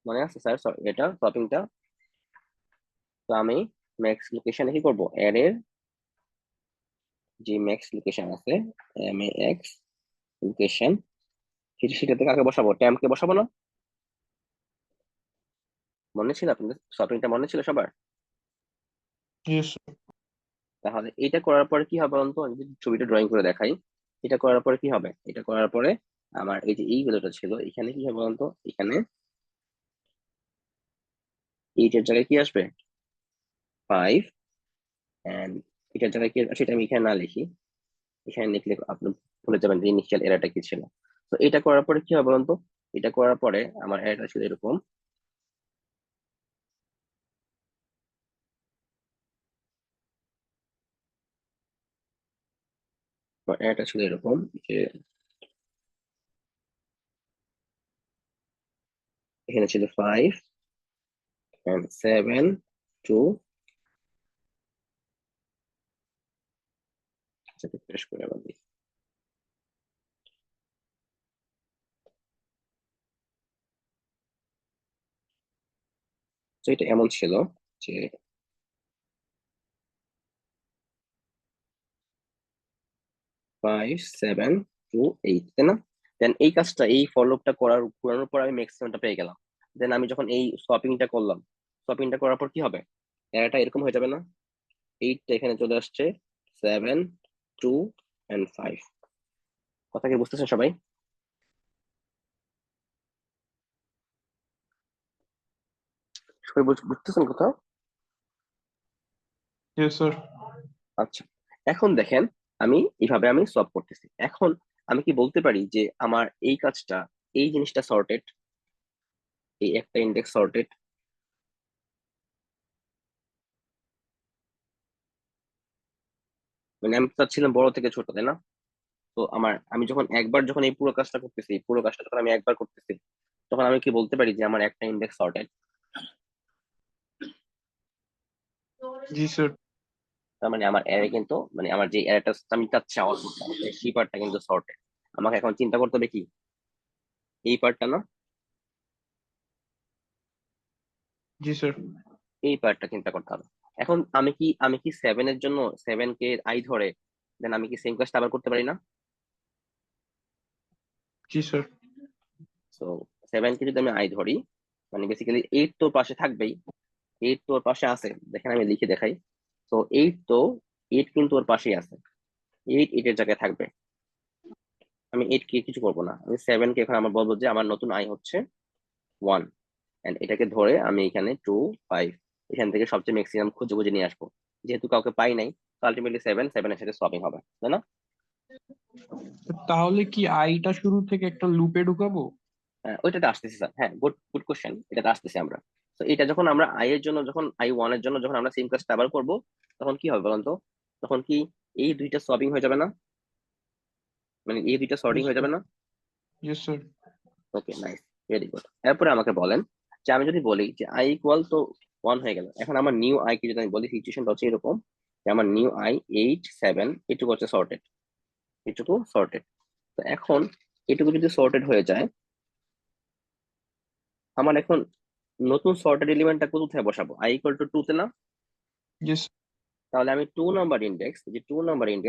মনে আছে স্যার এটা শপিংটা? তো আমি ম্যাক্স লোকেশনে কি করব? অ্যারের যে ম্যাক্স লোকেশন আছে, এম এ এক্স ইকুয়েশন সেটাতে কাকে বসাবো, ট্যাম্পকে বসাবো না? মনে ছিল আপনাদের শপিংটা মনে ছিল সবার? Yes, sir. তাহলে এটা করার পরে কি হবে বলুন তো, আমি যদি ছবিটা ড্রয়িং করে দেখাই, এটা করার পরে কি হবে, এটা করার পরে আমার এই যে এই ভ্যালুটা ছিল এখানে কি হবে বলুন তো, এখানে এইটার জায়গায় কি আসবে 5, এন্ড এটার জায়গায় কি, সেটা আমি এখানে না লিখি, এখানে লিখলে আপনি ভুলে যাবেন যে ইনিশিয়াল এরারটা কি ছিল। তো এটা করার পরে কি হবে বলুন তো, এটা করার পরে আমার এরারটা ছিল এরকম, এরারটা ছিল এরকম যে এখানে ছিল 5 and 7 2, রিফ্রেশ করে আবার দিই। তো এটা এমন ছিল যে 5 7 2 8, তাই না? দেন এই কাজটা, এই ফলোআপটা করানোর পর আমি ম্যাক্সিমামটা পেয়ে গেলাম। দেন আমি যখন এই সপিংটা করলাম, সপিংটা করার পর কি হবে, এরারটা এরকম হয়ে যাবে না, 8টা এখানে চলে আসছে, 7 2 and 5। কথা কি বুঝতেছেন সবাই? সবাই বুঝতেছেন কোথাও? Yes, sir. আচ্ছা, এখন দেখেন আমি এইভাবে আমি সলভ করতেছি। এখন আমি কি বলতে পারি যে আমার এই কাজটা, এই জিনিসটা সর্টেড, এই একটা ইন্ডেক্স সর্টেড, মানে আমি চাচ্ছিলাম বড় থেকে ছোট, তাই না? তো আমি যখন এই পুরো কাজটা করতেছি, পুরো কাজটা যখন আমি একবার করতেছি, তখন আমি কি বলতে পারি যে আমার একটা ইন্ডেক্স সর্টেড? জি স্যার। তার মানে আমার অ্যারে কিন্তু, মানে আমার যে অ্যারেটা আমি চাচ্ছি আউটপুটটা, সেই পার্টটা কিন্তু সর্টেড। আমাকে এখন চিন্তা করতে হবে কি, এই পার্টটা না, জি স্যার। এই পার্টটা চিন্তা করতে হবে। এখন আমি কি 7 এর জন্য 7 কে আই ধরে দেন আমি কি সেম কাজটা আবার করতে পারি না? জি স্যার। সো 7 কে যদি আমি আই ধরি, মানে বেসিক্যালি 8 তো ওর পাশে থাকবেই, 8 তো ওর পাশে আছে, দেখেন আমি লিখে দেখাই। তো 8 কিন্তু ওর পাশেই আছে, 8 এর জায়গায় থাকবে। আমি 8 কে কিছু করবো না, আমি 7 কে এখন আমার বলবো যে আমার নতুন আই হচ্ছে 1, এন্ড এটাকে ধরে আমি এখানে 2 5 এখান থেকে সবচেয়ে ম্যাক্সিমাম খুঁজে খুঁজে নিয়ে আসবো। যেহেতু কাউকে পাই নাই, আলটিমেটলি 7 এর সাথে সলভিং হবে, তাই না? তাহলে কি আইটা শুরু থেকে একটা লুপে ঢুকাবো? ওইটাতে আসতেছি স্যার, হ্যাঁ, গুড গুড কোশ্চেন, এটাতে আসতেছি আমরা। তো এটা যখন আমরা আই এর জন্য, যখন I1 এর জন্য যখন আমরা সেম কাজটা আবার করবো, তখন কি হবে বলুন তো, তখন কি এই দুইটা সলভিং হয়ে যাবে না, মানে এই দুইটা সর্টিং Yes, হয়ে sir. যাবে না? Yes, sir. ওকে, নাইস, ভেরি গুড। এরপরে আমাকে বলেন যে আমি যদি বলি যে আই ইকুয়াল তো 1 হয়ে গেল, এখন আমার নিউ আই কে যদি আমি বলি, সিচুয়েশনটা হচ্ছে এরকম যে আমার নিউ আই 8 7 এটুকু হচ্ছে সর্টেড, এটুকু সর্টেড। তো এখন এটুকু যদি সর্টেড হয়ে যায়, আমার এখন নতুন সর্টেড এলিমেন্টটা কোথায় বসাবো, আই ইকুয়াল টু 2 তে না? Yes, তাহলে আমি 2 নাম্বার ইন্ডেক্স,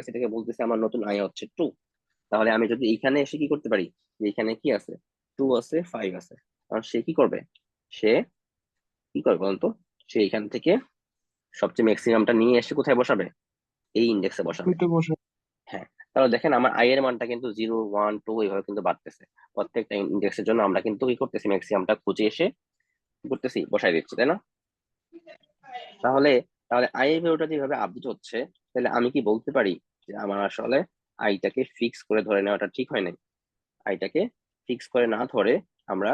এটাকে বলতেছি আমার নতুন আই হচ্ছে 2। তাহলে আমি যদি এখানে এসে কি করতে পারি, যে এখানে কি আছে, 2 আছে 5 আছে, কারণ সে কি করবে, সে কি করবে বলতো, সে এখান থেকে সবচেয়ে ম্যাক্সিমামটা নিয়ে এসে কোথায় বসাবে, এই ইন্ডেক্সে বসাবে। টুতে বসে। হ্যাঁ, তাহলে দেখেন আমার আই এর মানটা কিন্তু 0 1 2 এইভাবে কিন্তু বাড়তেছে। প্রত্যেকটা ইন্ডেক্সের জন্য আমরা কিন্তু কি করতেছি, ম্যাক্সিমামটা খুঁজে এসে কি করতেছি, বসাই দিচ্ছি, তাই না? তাহলে তাহলে আই এর ভ্যালুটা যেভাবে আপডেট হচ্ছে, তাহলে আমি কি বলতে পারি যে আমার আসলে আইটাকে ফিক্স করে ধরে নেওয়াটা ঠিক হয় নাই। আইটাকে ফিক্স করে না ধরে আমরা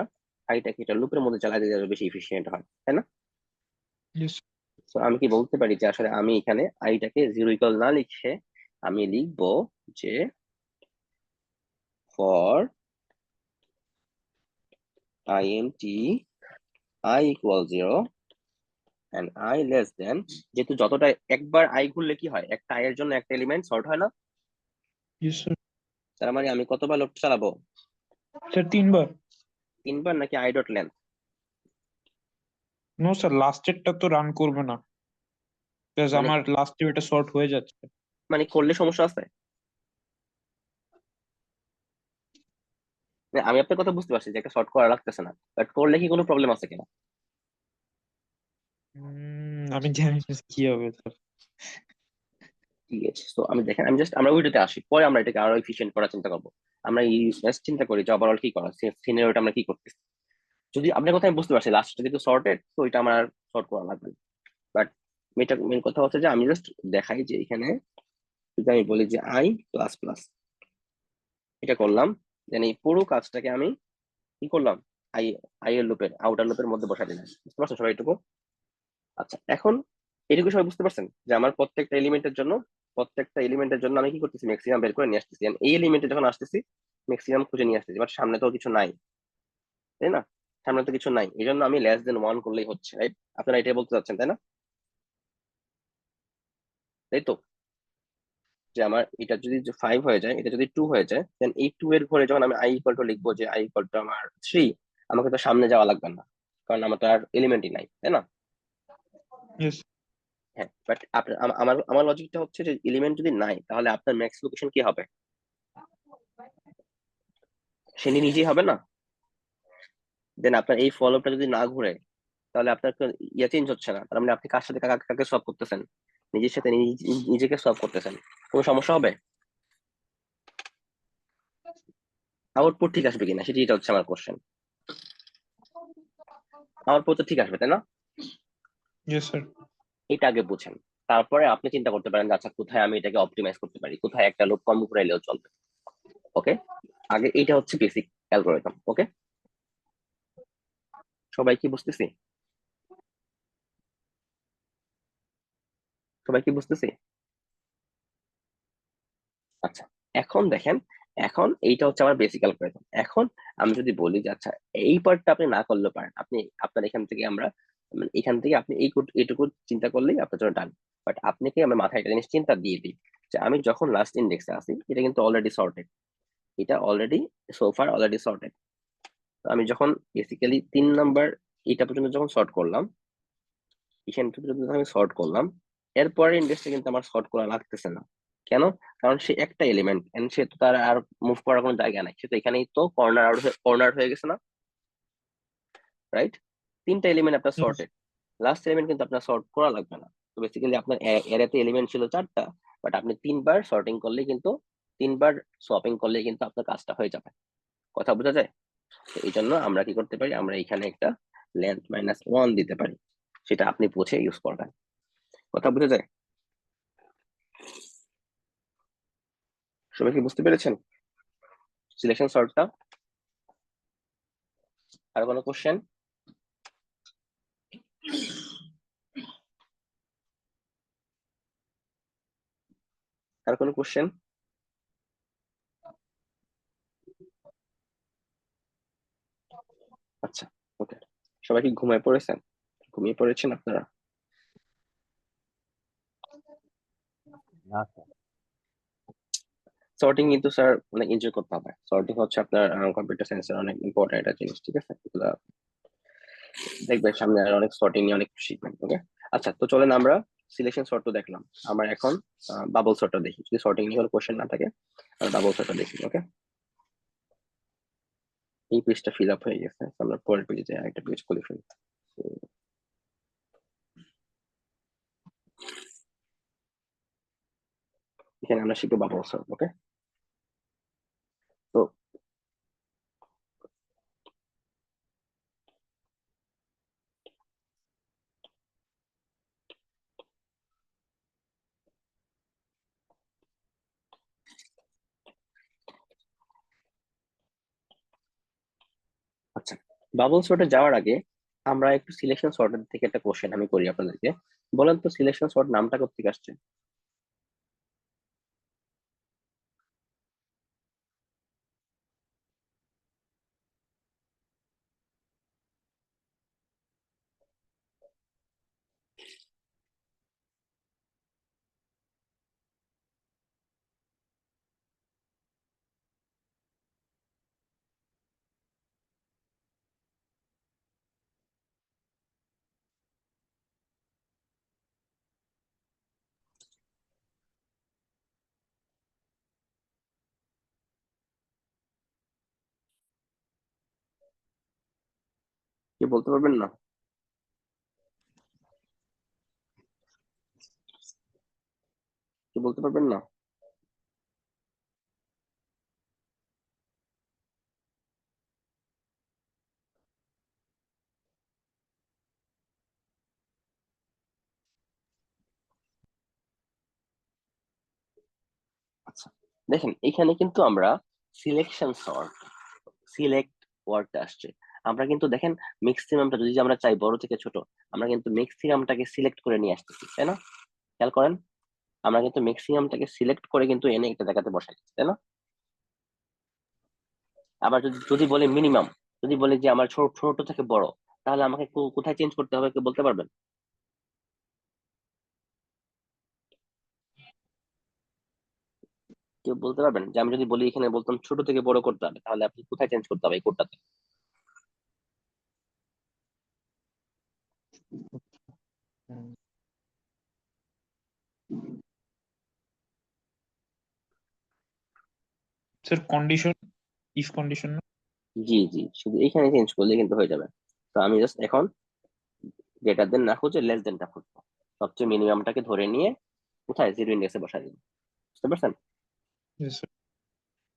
আইটাকে এটা লুপের মধ্যে চালাই দিলে আরো বেশি এফিশিয়েন্ট হয়, তাই না? Yes, তো আমি কি বলতে পারি যে আসলে আমি এখানে আইটাকে 0 ইকুয়াল না লিখে আমি লিখবো যে for int I equal 0 and I less than, যেহেতু যতটা একবার আই ঘুরলে কি হয়, একটা আই এর জন্য একটা এলিমেন্ট সর্ট হয় না? yes, sir. তার মানে আমি কতবার লুপ চালাবো, স্যার 3 বার। 3 বার নাকি I dot length? No sir, লাস্টেরটা তো রান করবে না, বিকজ মানে আমার লাস্টে এটা শর্ট হয়ে যাচ্ছে। মানে করলে সমস্যা আছে? আমি আপনার কথা বুঝতে পারছি যে একটা শর্ট করা লাগতেছে না, বাট করলে কি কোনো প্রবলেম আছে কিনা? আমি জানি না কি হবে তার। ঠিক আছে, তো আমি দেখেন, আমি জাস্ট আমরা ওইটাতে আসি, পরে আমরা এটাকে আরো এফিশিয়েন্ট করার চিন্তা করবো। আমরা এই চিন্তা করি যে ওভারঅল কি করা, সিনারিওটা আমরা কি করতেছি। যদি আপনার কথা আমি বুঝতে পারছি, লাস্টটা যেহেতু সর্টেড, তো এটা আমার সর্ট করা লাগবে না। বাট মেন কথা হচ্ছে যে আমি জাস্ট দেখাই যে এখানে যদি আমি বলি যে আই প্লাস প্লাস, এটা করলাম, দেন এই পুরো কাজটাকে আমি কি করলাম, আই আই এর লুপের আউটার লুপের মধ্যে বসাই দিলাম। বুঝতে পারছেন সবাই এটুকু? আচ্ছা, এখন এটুকু সবাই বুঝতে পারছেন যে আমার প্রত্যেকটা এলিমেন্টের জন্য আমি কি করতেছি, ম্যাক্সিমাম বের করে নিয়ে আসতেছি। And এই এলিমেন্টে যখন আসতেছি ম্যাক্সিমাম খুঁজে নিয়ে আসতেছি, বাট সামনে তো কিছু নাই, তাই না? সামনে তো কিছু নাই, এই জন্য আমি লেস দেন ওয়ান করলেই হচ্ছে, রাইট? আপনারা এটাই বলতে চাচ্ছেন, তাই না? তাই তো, যে আমার এটা যদি 5 হয়ে যায়, এটা যদি 2 হয়ে যায়, দেন এই 2 এর ঘরে যখন আমি আই ইকুয়াল টু লিখবো যে আই ইকুয়াল টু আমার 3, আমাকে তো সামনে যাওয়া লাগবে না, কারণ আমার তো আর এলিমেন্টই নাই, তাই না? Yes. হ্যাঁ, বাট আপনার আমার আমার লজিকটা হচ্ছে যে এলিমেন্ট যদি নাই, তাহলে আপনার ম্যাক্স লোকেশন কি হবে? সে নিজেই হবে না। দেন আপনার এই ফলোটা যদি না ঘুরে, তাহলে আপনার তো ইয়ে চেঞ্জ হচ্ছে না, তার মানে আপনি কার সাথে কাকে কাকে সলভ করতেছেন? নিজের সাথে নিজেকে সলভ করতেছেন। কোনো সমস্যা হবে? আউটপুট ঠিক আসবে কিনা সেটা, এটা হচ্ছে আমার কোশ্চেন। আউটপুট তো ঠিক আসবে, তাই না? Yes, sir. এটা আগে বুঝেন, তারপরে আপনি চিন্তা করতে পারেন যে আচ্ছা কোথায় আমি এটাকে অপটিমাইজ করতে পারি, কোথায় একটা লোক কম ঘুরাইলেও চলবে। ওকে, আগে এইটা হচ্ছে বেসিক অ্যালগোরিদম। ওকে, সবাই কি বুঝতেছি? সবাই কি বুঝতেছি? আচ্ছা, এখন দেখেন, এখন এইটা হচ্ছে আমার বেসিক অ্যালগোরিদম। এখন আমি যদি বলি যে আচ্ছা এই পার্টটা আপনি না করলে পারেন, আপনি আপনার এখান থেকে আমরা মানে এখান থেকে আপনি এইটুকু চিন্তা করলেই আপনার জন্য ডান। বাট আপনাকে আমার মাথায় একটা জিনিস চিন্তা দিয়ে দিই, যে আমি যখন লাস্ট ইন্ডেক্সে আসি, এটা কিন্তু অলরেডি সর্টেড, এটা অলরেডি সোফার অলরেডি সর্টেড। তো আমি যখন বেসিক্যালি 3 নাম্বার এটা পর্যন্ত যখন সর্ট করলাম, এখান থেকে যদি আমি সর্ট করলাম, এরপরে ইন্ডেক্সটা কিন্তু আমার সর্ট করা লাগতেছে না। কেন? কারণ সে একটা এলিমেন্ট, এন্ড সে তো তার আর মুভ করার কোনো জায়গা নাই, সে তো এখানেই তো কর্নার হয়ে গেছে না, রাইট? 3টা এলিমেন্ট আপনার Yes. সর্টেড, লাস্ট এলিমেন্ট কিন্তু আপনার সর্ট করা লাগবে না। তো বেসিক্যালি আপনার এরিয়াতে এলিমেন্ট ছিল 4টা, বাট আপনি 3বার সর্টিং করলে কিন্তু 3বার সোয়াপিং করলে কিন্তু আপনার কাজটা হয়ে যাবে। কথা বোঝা যায়? তো এই জন্য আমরা কি করতে পারি, আমরা এখানে একটা লেন্থ -1 দিতে পারি, সেটা আপনি বুঝে ইউজ করবেন। কথা বুঝা যায়? সবাই কি বুঝতে পেরেছেন সিলেকশন সর্টটা? আর কোনো কোশ্চেন? আর কোনো কোশ্চেন? আচ্ছা, ওকে, সবাই কি ঘুমিয়ে পড়েছেন? ঘুমিয়ে পড়েছেন আপনারা? সর্টিং কিন্তু স্যার অনেক এনজয় করতে হবে। সর্টিং হচ্ছে আপনার কম্পিউটার সায়েন্সের অনেক ইম্পর্টেন্ট একটা জিনিস, ঠিক আছে? এগুলা দেখবেন সামনে আর অনেক সর্টিং নিয়ে অনেক শিখবেন। ওকে, আচ্ছা, তো চলেন আমরা সিলেকশন সর্ট তো দেখলাম, আমরা এখন বাবল সর্টটা দেখি। যদি সর্টিং নিয়ে কোনো কোশ্চেন না থাকে, বাবল সর্টটা দেখি। ওকে, এই পেজটা ফিল আপ হয়ে গেছে, তো আমরা পরের পেজে যাই, একটা পেজ খুলে ফেলি। এখানে আমরা শিখবো বাবল সর্ট। ওকে, তো আচ্ছা, বাবল সর্টে যাওয়ার আগে আমরা একটু সিলেকশন সর্টের থেকে একটা কোশ্চেন আমি করি আপনাদেরকে। বলেন তো সিলেকশন সর্ট নামটা কোথেকে আসছে? কি বলতে পারবেন না? কি বলতে পারবেন না? আচ্ছা, দেখেন এখানে কিন্তু আমরা সিলেকশন সর্ট, সিলেক্ট ওয়ার্ডটা আসছে। আমরা কিন্তু দেখেন ম্যাক্সিমামটা যদি আমরা চাই বড় থেকে ছোট, আমরা কিন্তু ম্যাক্সিমামটাকে সিলেক্ট করে নিয়ে আসতেছি, তাই না? খেয়াল করেন, আমরা কিন্তু ম্যাক্সিমামটাকে সিলেক্ট করে কিন্তু এনে একটা জায়গাতে বসাই দিচ্ছি, তাই না? আবার যদি যদি বলি মিনিমাম, যদি বলি যে আমার ছোট ছোট থেকে বড়, তাহলে আমাকে কোথায় চেঞ্জ করতে হবে কেউ বলতে পারবেন? কেউ বলতে পারবেন যে আমি যদি বলি এখানে বলতাম ছোট থেকে বড় করতে হবে, তাহলে আপনি কোথায় চেঞ্জ করতে হবে এই কোডটাতে? স্যার কন্ডিশন, ইফ কন্ডিশন না? জি জি, শুধু এখানে চেঞ্জ করলে কিন্তু হয়ে যাবে। তো আমি জাস্ট এখন গ্রেটার দেন না খুঁজে লেস দেনটা খুঁজবো, সবচেয়ে মিনিমামটাকে ধরে নিয়ে কোথায় জিরো ইন্ডেক্সে বসাই দিই, বুঝতে পারছেন? Yes, sir.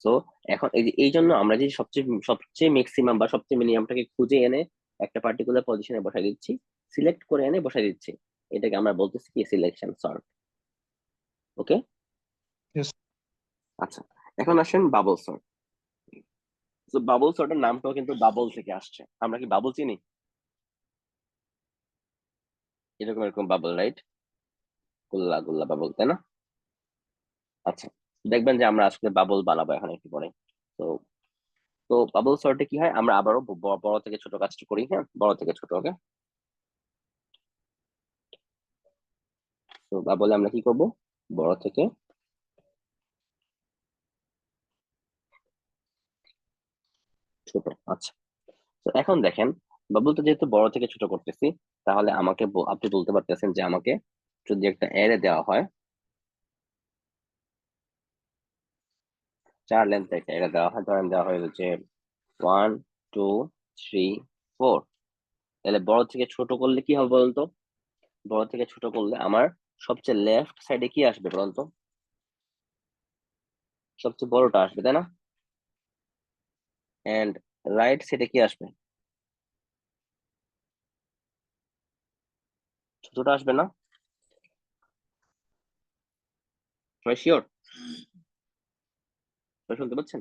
তো এখন এই যে এই জন্য আমরা যে সবচেয়ে সবচেয়ে ম্যাক্সিমাম বা সবচেয়ে মিনিমামটাকে খুঁজে এনে একটা পার্টিকুলার পজিশনে বসাই দিচ্ছি, সিলেক্ট করে এনে বসাই দিচ্ছি, এটাকে আমরা বলতেছি কি সিলেকশন সর্ট। ওকে। Yes. আচ্ছা, এখন আসেন বাবল সর্ট। তো বাবল সর্টের নামটাও কিন্তু বাবল থেকে আসছে। আমরা কি বাবল চিনি? এরকম এরকম বাবল, রাইট? গুল্লা গুল্লা বাবল, তাই না? আচ্ছা, দেখবেন যে আমরা আসলে বাবল বানাবো এখন একটু পরে। তো তো বাবল সর্টে কি হয়, আমরা আবারও বড় থেকে ছোট কাজটা করি, হ্যাঁ, বড় থেকে ছোট। ওকে। তো বাবলে আমরা কি করব, বড় থেকে ছোট। আচ্ছা, তো এখন দেখেন বাবলটা যেহেতু বড় থেকে ছোট করতেছি, তাহলে আমাকে আপনি বলতে পারতেছেন যে আমাকে যদি একটা অ্যারে দেওয়া হয়, 4 লেন্থ একটা অ্যারে দেওয়া হয়, ধরেন দেওয়া হয়েছে যে 1 2 3 4, তাহলে বড় থেকে ছোট করলে কি হবে বলুন তো? বড় থেকে ছোট করলে আমার সবচেয়ে লেফট সাইডে কি আসবে বলুন তো? সবচেয়ে বড়টা আসবে, তাই না? এন্ড রাইট সাইডে কি আসবে? ছোটটা আসবে না? সবাই শিওর? সবাই শুনতে পাচ্ছেন?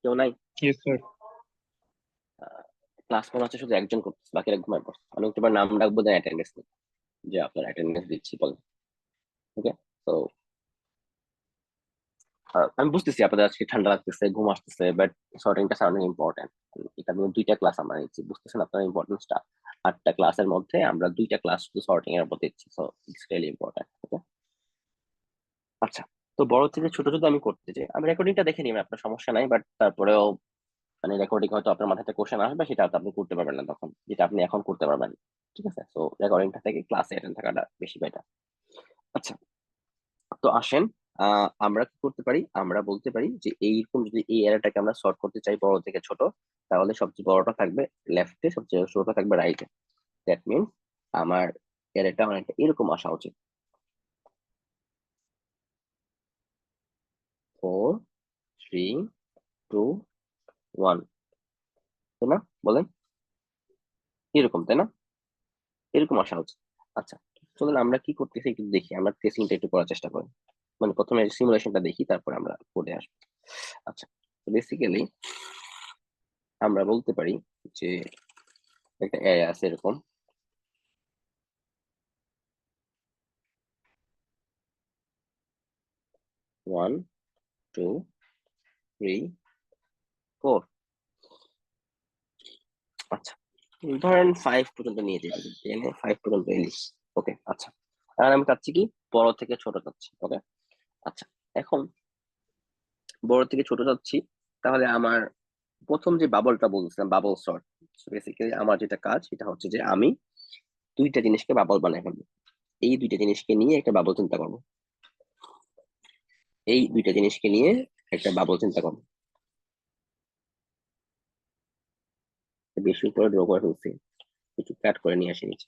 কেউ নাই? Yes, sir. ক্লাস মনে হচ্ছে শুধু একজন করতেছে, বাকিরা ঘুমায় পড়ছে। আমি একটু নাম ডাকবো, দেন অ্যাটেন্ডেন্স, যে আপনার অ্যাটেন্ডেন্স দিচ্ছি বলেন। ওকে। তো আমি বুঝতেছি আপনাদের আজকে ঠান্ডা লাগতেছে, ঘুম আসতেছে, বাট সর্টিংটা অনেক ইম্পর্টেন্ট। এটা আমি 2টা ক্লাস আমরা নিচ্ছি, বুঝতেছেন আপনার ইম্পর্টেন্সটা? 8টা ক্লাসের মধ্যে আমরা 2টা ক্লাস শুধু সর্টিং এর উপর দিচ্ছি, সো ইটস রিয়েলি ইম্পর্টেন্ট। ওকে। আচ্ছা, তো বড় থেকে ছোট যদি আমি করতে চাই, আমি রেকর্ডিংটা দেখে নিই, আপনার সমস্যা নাই, বাট তারপরেও মানে রেকর্ডিং হয়তো আপনার মাথাতে কোশ্চেন আসবে, সেটা হয়তো আপনি করতে পারবেন না তখন, যেটা আপনি এখন করতে পারবেন। ঠিক আছে, তো রেকর্ডিংটা থেকে ক্লাসে অ্যাটেন্ড থাকাটা বেশি বেটার। আচ্ছা, তো আসেন আমরা কি করতে পারি, আমরা বলতে পারি যে এইরকম যদি এই এরিয়াটাকে আমরা সর্ট করতে চাই বড় থেকে ছোট, তাহলে সবচেয়ে বড়টা থাকবে লেফটে, সবচেয়ে ছোটটা থাকবে রাইটে। দ্যাট মিনস আমার এরিয়াটা অনেকটা এরকম আসা উচিত, 4 3 2 1, তাই না? বলেন, এরকম, তাই না? এরকম আসা উচিত। আচ্ছা, চলুন আমরা কি করতেছি একটু দেখি, আমরা টেস্টিংটা একটু করার চেষ্টা করি, মানে প্রথমে সিমুলেশনটা দেখি, তারপর আমরা কোডে আসবো। আচ্ছা, বেসিক্যালি আমরা বলতে পারি যে একটা অ্যারে আছে এরকম, 1 2 3 4। আচ্ছা, ধরেন 5 পর্যন্ত নিয়ে যেতে পারি, 5 পর্যন্ত এলিস। ওকে। আচ্ছা, আর আমি চাচ্ছি কি বড় থেকে ছোট চাচ্ছি। ওকে। আচ্ছা, এখন বড় থেকে ছোট চাচ্ছি, তাহলে আমার প্রথম যে বাবলটা বলছিলাম বাবল সর্ট, বেসিক্যালি আমার যেটা কাজ সেটা হচ্ছে যে আমি 2টা জিনিসকে বাবল বানাই ফেলবো। এই 2টা জিনিসকে নিয়ে একটা বাবল চিন্তা করবো, এই 2টা জিনিসকে নিয়ে একটা বাবল চিন্তা করবো। বেশি উপরে ড্র করে ফেলছি, একটু কাট করে নিয়ে আসি নিচে।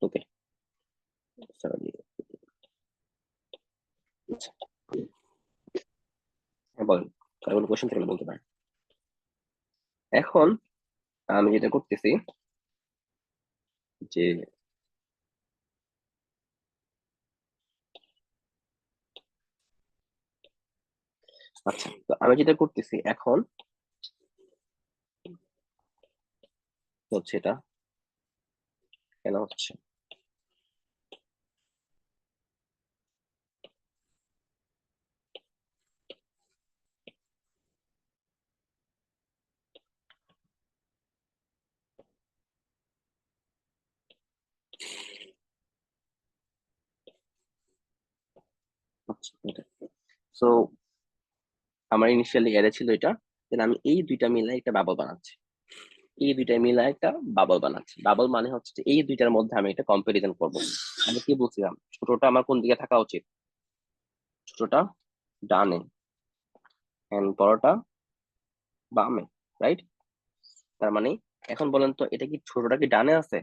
ওকে, সরি। হ্যাঁ বলেন, আর কোনো কোয়েশ্চেন থাকলে বলতে পারেন। এখন আমি যেটা করতেছি যে আচ্ছা, তো আমি যেটা করতেছি এখন হচ্ছে এটা কেন হচ্ছে, সো আমার ইনিশিয়ালি এরে ছিল এটা, দেন আমি এই দুইটা মিলাই একটা বাবল বানাচ্ছি, এই দুইটা মিলাই একটা বাবল বানাচ্ছি। বাবল মানে হচ্ছে যে এই দুইটার মধ্যে আমি একটা কম্পারিজন করব। আমি কি বলছিলাম, ছোটটা আমার কোন দিকে থাকা উচিত, ছোটটা ডানে এন্ড বড়টা বামে, রাইট? তার মানে এখন বলেন তো এটা কি ছোটটা কি ডানে আছে,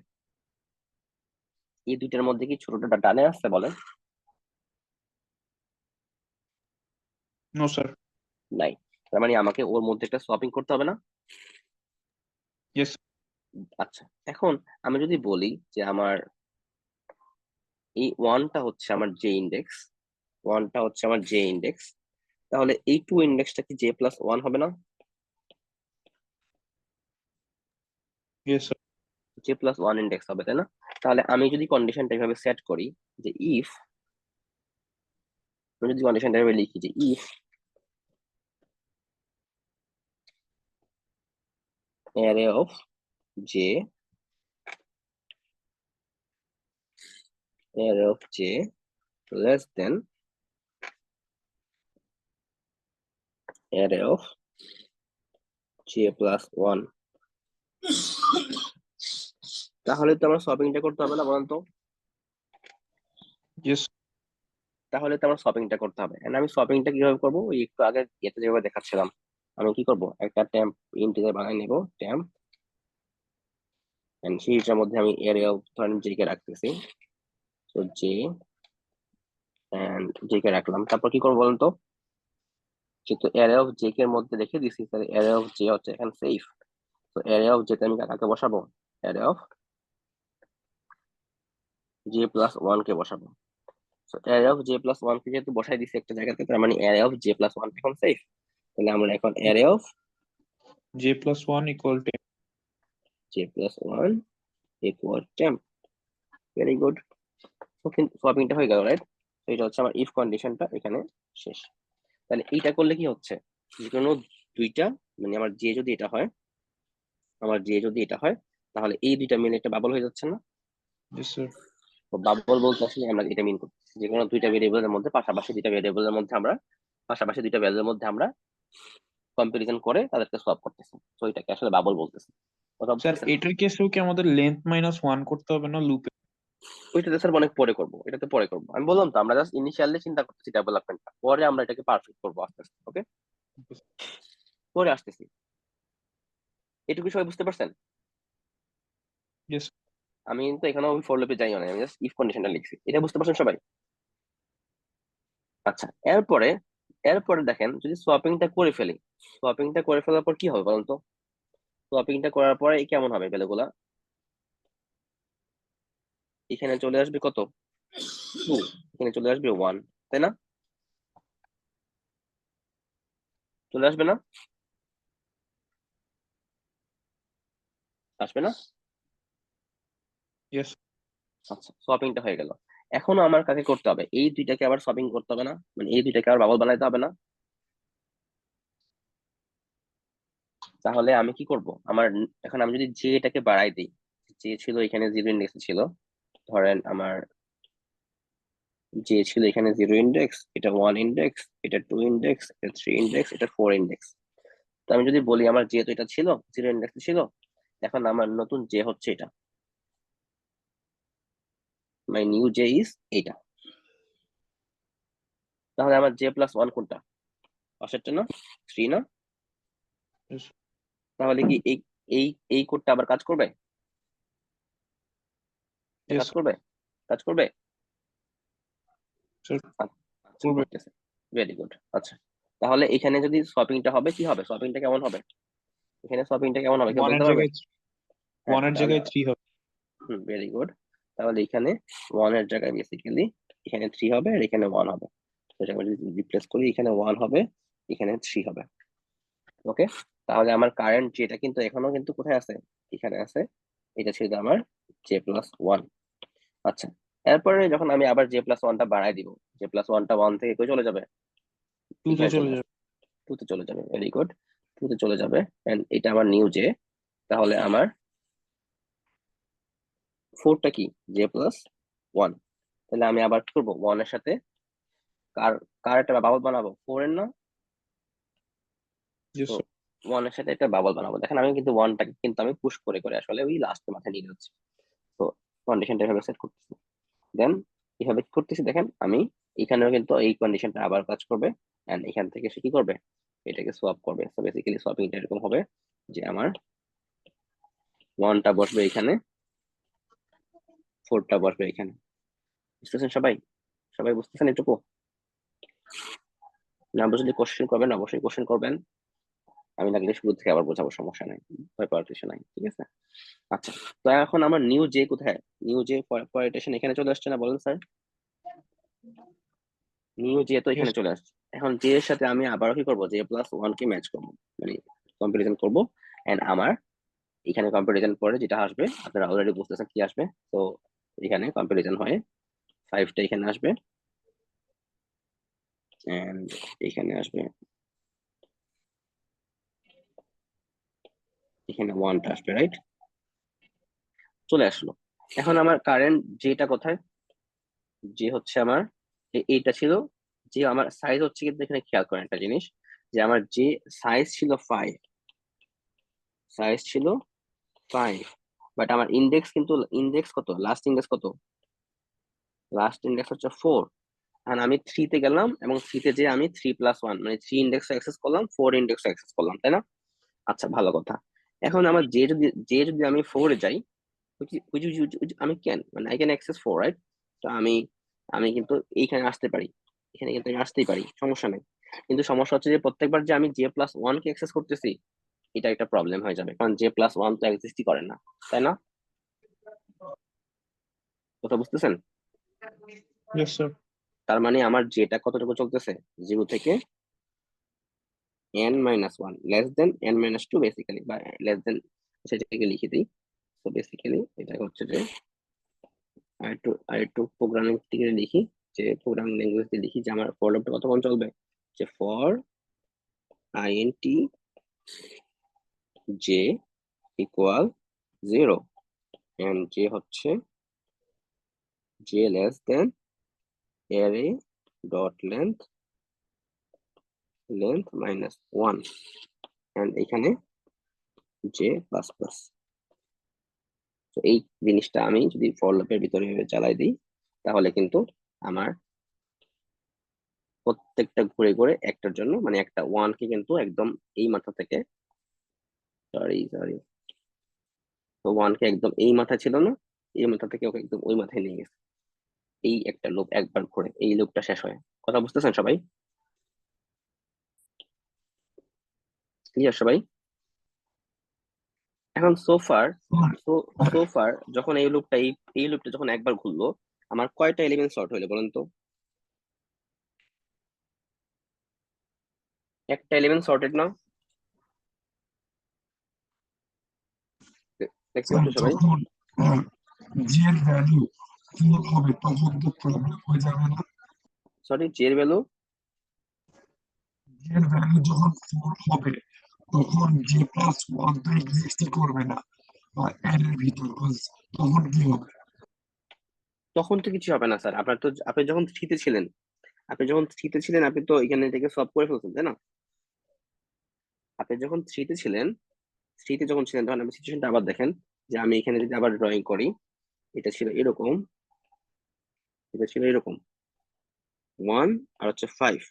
এই দুইটার মধ্যে কি ছোটটা ডানে আছে বলেন? No sir. নাই। তার মানে আমাকে ওর মধ্যে একটা সপিং করতে হবে না? ইয়েস। আচ্ছা, এখন আমি যদি বলি যে আমার এই ওয়ানটা হচ্ছে আমার জে ইন্ডেক্স, ওয়ানটা হচ্ছে আমার জে ইন্ডেক্স, তাহলে এই টু ইন্ডেক্সটা কি জে প্লাস ওয়ান হবে না? Yes sir. J plus one index হবে, তাই না? তাহলে আমি যদি কন্ডিশনটা এইভাবে সেট করি যে ইফ, আমি যদি কন্ডিশনটা এইভাবে লিখি যে if array of j, array of j less than array of j plus 1, তাহলে তো আমার সপিংটা করতে হবে না বলেন তো? ইয়েস। তাহলে তো আমার শপিংটা করতে হবে। And আমি শপিংটা কিভাবে করবো, ওই একটু আগে এতে যেভাবে দেখাচ্ছিলাম, আমি কি করব, একটা ট্যাম্প ইন্টিজার বানিয়ে নেব, ট্যাম্প, এন্ড সেইটার মধ্যে আমি এরিয়া অফ ধরেন জে কে রাখতেছি, তো জে এন্ড জে কে রাখলাম। তারপর কি করবো বলেন তো, যেহেতু এরিয়া অফ জে কে এর মধ্যে রেখে দিছি, তাহলে এরিয়া অফ জে হচ্ছে এখানে সেফ, তো এরিয়া অফ জে তে আমি কাকে বসাবো, area of J plus one কে বসাবো। তো area of J plus one কে যেহেতু বসাই দিছি একটা জায়গাতে, তার মানে area of J plus one এখন সেফ। তাহলে আমরা এখন area of J plus one equal to J plus one equal temp, very good. সপিংটা হয়ে গেল, রাইট? এটা হচ্ছে আমার ইফ কন্ডিশনটা এখানে শেষ। তাহলে এইটা করলে কি হচ্ছে, যে কোনো দুইটা, মানে আমার জে যদি এটা হয়, আমার জে যদি এটা হয়, তাহলে এই দুইটা মিলে একটা বাবল হয়ে যাচ্ছে না? Yes sir. বাবল বলতে আসলে আমরা এটা মিন করছি, যে কোনো দুইটা ভেরিয়েবলের মধ্যে পাশাপাশি দুইটা ভেরিয়েবলের মধ্যে আমরা পাশাপাশি দুইটা ভ্যালুর মধ্যে আমরা কম্পারিজন করে তাদেরকে সলভ করতেছি, তো এটাকে আসলে বাবল বলতেছি। কথা স্যার বুঝতেছেন? এটার কেসেও কি আমাদের লেন্থ মাইনাস ওয়ান করতে হবে না লুপে? ওইটাতে স্যার অনেক পরে করবো, এটাতে পরে করবো। আমি বললাম তো আমরা জাস্ট ইনিশিয়ালি চিন্তা করতেছি ডেভেলপমেন্টটা, পরে আমরা এটাকে পারফেক্ট করবো আস্তে আস্তে। ওকে, পরে আসতেছি। এটুকু সবাই বুঝতে পারছেন? ইয়েস। আমি কিন্তু এখানে ওই ফর লুপে যাইও না, আমি জাস্ট ইফ কন্ডিশনটা লিখছি, এটা বুঝতে পারছেন সবাই? আচ্ছা, এরপরে এরপরে দেখেন যদি সোয়াপিংটা করে ফেলি, সোয়াপিংটা করে ফেলার পর কি হবে বলুন তো? সোয়াপিংটা করার পরে কেমন হবে ভ্যালুগুলা, এখানে চলে আসবে কত, 2, এখানে চলে আসবে 1, তাই না? চলে আসবে না? আসবে না? ইয়েস। আচ্ছা, সোয়াপিংটা হয়ে গেল। এখনো আমার কাকে করতে হবে, এই দুইটাকে আবার সোয়াপিং করতে হবে না, মানে এই দুইটাকে আবার বাবল বানাইতে হবে না? তাহলে আমি কি করব, আমার এখন আমি যদি জে এটাকে বাড়াই দিই, জে ছিল এখানে 0 ইন্ডেক্স ছিল, ধরেন আমার জে ছিল এখানে 0 ইন্ডেক্স, এটা 1 ইন্ডেক্স, এটা 2 ইন্ডেক্স, এটা 3 ইন্ডেক্স, এটা 4 ইন্ডেক্স। তো আমি যদি বলি আমার যেহেতু এটা ছিল 0 ইন্ডেক্স ছিল, এখন আমার নতুন জে হচ্ছে এটা, মাই নিউ জে ইজ এটা। তাহলে আমার জে প্লাস ওয়ান কোনটা? পাশেরটা না, 3 না? Yes, তাহলে কি এই এই এই কোডটা আবার কাজ করবে? yes, কাজ করবে? কাজ করবে? sir. আচ্ছা, করবে। করতেছে। Very good. আচ্ছা, তাহলে এখানে যদি সোয়াপিংটা হবে, কি হবে? সোয়াপিংটা কেমন হবে? এখানে সোয়াপিংটা কেমন হবে কেউ 1 এর বলতে পারবে? জায়গায় হ্যাঁ, 1 এর তাহলে জায়গায় 3 হবে। Very good. তাহলে এখানে 1 এর জায়গায় বেসিক্যালি এখানে 3 হবে আর এখানে 1 হবে। তো এটা আমরা যদি রিপ্লেস করি, এখানে 1 হবে, এখানে 3 হবে। ওকে, তাহলে আমার কারেন্ট যেটা কিন্তু এখনো কিন্তু কোথায় আছে? এখানে আছে। এটা ছিল আমার জে প্লাস ওয়ান। আচ্ছা, এরপরে যখন আমি আবার জে প্লাস ওয়ানটা বাড়াই দিব, জে প্লাস ওয়ানটা 1 থেকে কই চলে যাবে? 2 তে এখানে চলে চলে যাবে। আসবে, 2 তে চলে যাবে। ভেরি গুড, 2 তে চলে যাবে। এন্ড এটা আমার নিউ জে। তাহলে আমার 4টা কি? J plus one. তাহলে আমি আবার কি করবো? 1 এর সাথে কার কার একটা বাবল বানাবো? 4 এর না? Yes, তো sir. 1 এর সাথে একটা বাবল বানাবো। দেখেন আমি কিন্তু 1টাকে কিন্তু আমি পুশ করে করে আসলে ওই লাস্টে মাথায় নিয়ে যাচ্ছি। তো কন্ডিশনটা এভাবে সেট করতেছি, দেন এভাবে কি করতেছি দেখেন আমি। এখানেও কিন্তু এই কন্ডিশনটা আবার কাজ করবে, এন্ড এখান থেকে সে কি করবে? এটাকে সোয়াপ করবে। সো বেসিক্যালি সোয়াপিংটা এরকম হবে যে আমার 1টা বসবে এখানে, 4টা বসবে এখানে। বুঝতেছেন সবাই? সবাই বুঝতেছেন এটুকু? না বুঝলে কোশ্চেন করবেন, অবশ্যই কোশ্চেন করবেন। আমি লাগলে শুরু থেকে আবার বোঝাবো, সমস্যা নাই, ভয় পাওয়ার কিছু নাই, ঠিক আছে? আচ্ছা, তো এখন আমার নিউ জে কোথায়? নিউ জে পয়েন্টেশন এখানে চলে আসছে না, বলেন স্যার? নিউ জে তো Yes, এখানে চলে আসছে। এখন জে এর সাথে আমি আবারও কি করবো? জে প্লাস ওয়ান কে ম্যাচ করবো, মানে কম্পারিজন করবো। এন্ড আমার এখানে কম্পারিজন পরে যেটা আসবে আপনারা অলরেডি বুঝতেছেন কি আসবে। তো এখানে কম্পারিজন হয়ে 5টা এখানে আসবে, এন্ড এখানে আসবে, এখানে 1টা আসবে, রাইট? চলে আসলো। এখন আমার কারেন্ট যেটা কোথায়? যে হচ্ছে আমার এইটা ছিল, যে আমার সাইজ হচ্ছে, কিন্তু এখানে খেয়াল করেন একটা জিনিস, যে আমার যে সাইজ ছিল 5, সাইজ ছিল 5, বাট আমার ইন্ডেক্স কিন্তু, ইন্ডেক্স কত? লাস্ট ইন্ডেক্স কত? লাস্ট ইন্ডেক্স হচ্ছে 4। আর আমি 3 তে গেলাম এবং 3 তে যে আমি 3 প্লাস 1 মানে 3 ইন্ডেক্স অ্যাক্সেস করলাম, 4 ইন্ডেক্স অ্যাক্সেস করলাম, তাই না? আচ্ছা, ভালো কথা। এখন আমার যে যদি আমি 4 এ যাই, আমি ক্যান মানে আই ক্যান অ্যাক্সেস 4, রাইট? তো আমি কিন্তু এইখানে আসতে পারি, এখানে কিন্তু আমি আসতেই পারি, সমস্যা নেই। কিন্তু সমস্যা হচ্ছে যে প্রত্যেকবার যে আমি জে প্লাস ওয়ান কে অ্যাক্সেস করতেছি, এটা একটা প্রবলেম হয়ে যাবে, কারণ জে প্লাস ওয়ান তো এক্সিস্টই করে না, তাই না? কথা বুঝতেছেন? yes, sir. তার মানে আমার যেটা কতটুকু চলতেছে? 0 থেকে n-1, less than n-2 basically, বা লেস দেন, সেটাকে লিখে দিই। তো বেসিক্যালি এটা হচ্ছে যে আরেকটু প্রোগ্রামিং থেকে লিখি, যে প্রোগ্রামিং ল্যাঙ্গুয়েজ দিয়ে লিখি যে আমার ফর লুপটা কতক্ষণ চলবে, যে for int j equal 0, and j হচ্ছে j less than array dot length minus 1, and এখানে j প্লাস প্লাস। তো এই জিনিসটা আমি যদি ফর লুপের ভিতরে চালাই দিই, তাহলে কিন্তু আমার প্রত্যেকটা ঘুরে ঘুরে একটার জন্য, মানে একটা ওয়ান কে কিন্তু একদম এই মাথা থেকে, সরি, তো ওয়ান কে একদম এই মাথা ছিল না, এই মাথা থেকে ওকে একদম ওই মাথায় নিয়ে গেছে। এই একটা লুপ একবার ঘুরে এই লুপটা শেষ হয়। কথা বুঝতেছেন সবাই? ক্লিয়ার সবাই? এখন সোফার, সো সোফার যখন এই লুপটা যখন একবার ঘুরলো, আমার কয়টা এলিমেন্ট শর্ট হইলো বলেন তো? একটা এলিমেন্ট শর্টেড না? দেখতে স্যার পাচ্ছ সবাই? যখন জি এর ভ্যালু 4 হবে তখন তো প্রবলেম হয়ে যাবে না? সরি, জের ভ্যালু জি এর ভ্যালু যখন 4 হবে তখন জি প্লাস 1 তো এক্সিস্টই করবে না এর ভিতর, তখন কি হবে? তখন তো কিছু হবে না স্যার। আপনি যখন থ্রিতে ছিলেন, আপনি তো এখানে থেকে সলভ করে ফেলছেন, তাই না? আপনি যখন থ্রিতে ছিলেন তখন আপনি সিচুয়েশনটা আবার দেখেন, যে আমি এখানে যদি আবার ড্রয়িং করি, এটা ছিল এরকম, এটা ছিল এরকম, 1 আর হচ্ছে 5,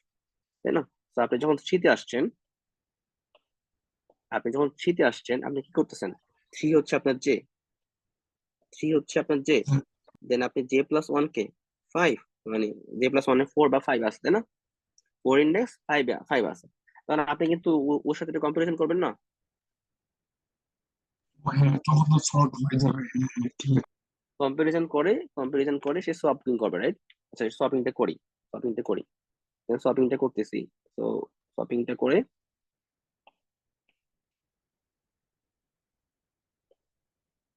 তাই না? তো আপনি যখন শীতে আসছেন আপনি কি করতেছেন? 3 হচ্ছে আপনার জে, দেন আপনি জে প্লাস 1 কে 5, মানে জে প্লাস 1 এ 4 বা 5 আছে, তাই না? 4 ইন্ডেক্স 5 আছে, কারণ আপনি কিন্তু ওর সাথে কম্পারিজন করবেন না। হ্যাঁ তখন তো শর্ট হয়ে যাবে, হ্যাঁ হ্যাঁ, ঠিক আছে। কম্পারিজন করে সে সোয়াপিং করবে, রাইট? আচ্ছা, সোয়াপিংটা করি, সোয়াপিংটা করতেছি। তো সোয়াপিংটা করে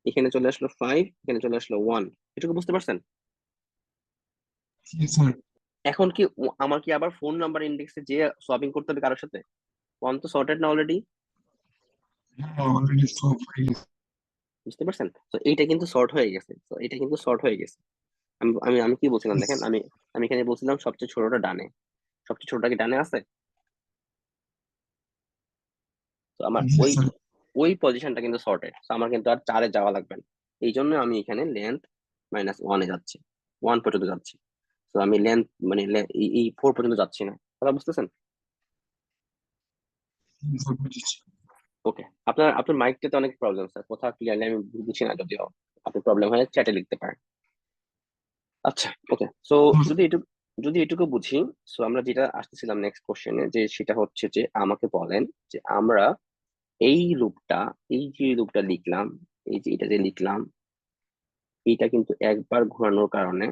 এখানে চলে আসলো 5, এখানে চলে আসলো 1, এটুকু বুঝতে পারছেন? জি স্যার। এখন কি আমার কি আবার ফোন নাম্বার ইন্ডেক্সে যে সোয়াপিং করতে হবে কারোর সাথে? 1 তো সর্টেড না অলরেডি, হ্যাঁ অলরেডি সব হয়ে গেছে। বুঝতে পারছেন? তো এইটা কিন্তু সর্ট হয়ে গেছে, আমি আমি আমি কি বলছিলাম দেখেন, আমি আমি এখানে বলছিলাম সবচেয়ে ছোটটা ডানে, সবচেয়ে ছোটটা কি ডানে আছে? তো আমার জি ওই স্যার। ওই পজিশনটা কিন্তু সর্টেড, তো আমার কিন্তু আর 4-এ যাওয়া লাগবে না। এই জন্য আমি এখানে লেন্থ -1 এ যাচ্ছি, 1 পর্যন্ত যাচ্ছি। তো আমি লেন্থ মানে এই 4 পর্যন্ত যাচ্ছি না, কথা বুঝতেছেন? জি স্যার, বুঝেছি। ওকে, আপনার আপনার মাইকটাতে অনেক প্রবলেম স্যার, কথা ক্লিয়ারলি আমি বুঝছি না, যদিও আপনি প্রবলেম হয়ে চ্যাটে লিখতে পারেন। আচ্ছা, ওকে, সো যদি এটুকু বুঝি, সো আমরা যেটা আসতেছিলাম নেক্সট কোশ্চেনে, যে সেটা হচ্ছে যে আমাকে বলেন যে আমরা এই লুপটা, এই যে লুপটা লিখলাম, এই যে এটা যে লিখলাম, এইটা কিন্তু একবার ঘোরানোর কারণে,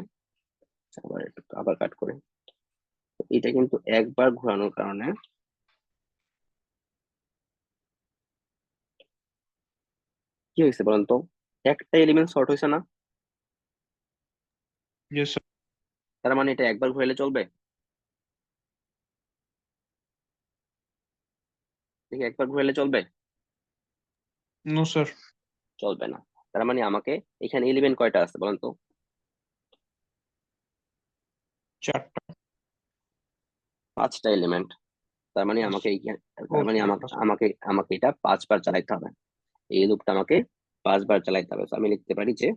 আবার কাট করে, এটা কিন্তু একবার ঘোরানোর কারণে কি হয়েছে বলেন তো? একটা এলিমেন্ট শর্ট হয়েছে না? Yes, sir. তার মানে এটা একবার ঘুরাইলে চলবে? দেখি, একবার ঘুরাইলে চলবে? No, sir. চলবে না। তার মানে আমাকে, এখানে এলিমেন্ট কয়টা আছে বলেন তো? 4টা. 5টা এলিমেন্ট। তার মানে Yes. আমাকে তার মানে Okay. আমাকে আমাকে আমাকে এটা 5 বার চালাইতে হবে, এই লুপটা আমাকে 5 বার চালাইতে হবে। So আমি লিখতে পারি যে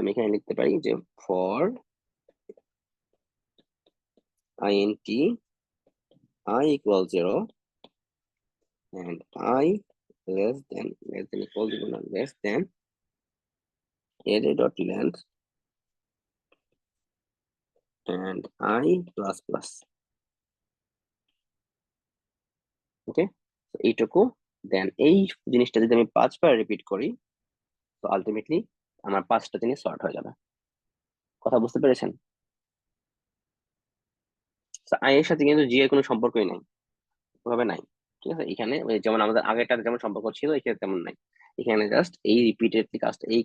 আমি এখানে লিখতে পারি যে for int I equal 0 and I less than array dot length and I plus plus, ওকে? এইটুকু, দেন এই জিনিসটা যদি আমি 5 বার রিপিট করি, তো আলটিমেটলি আমার 5টা জিনিস সর্ট হয়ে যাবে। কথা বুঝতে পেরেছেন? আই এর সাথে কিন্তু জি এর কোনো সম্পর্কই নাই, ওভাবে নাই, ঠিক আছে? এখানে ওই যেমন আমাদের আগেরটার যেমন সম্পর্ক ছিল, এখানে তেমন নাই। এখানে জাস্ট এই রিপিটেডলি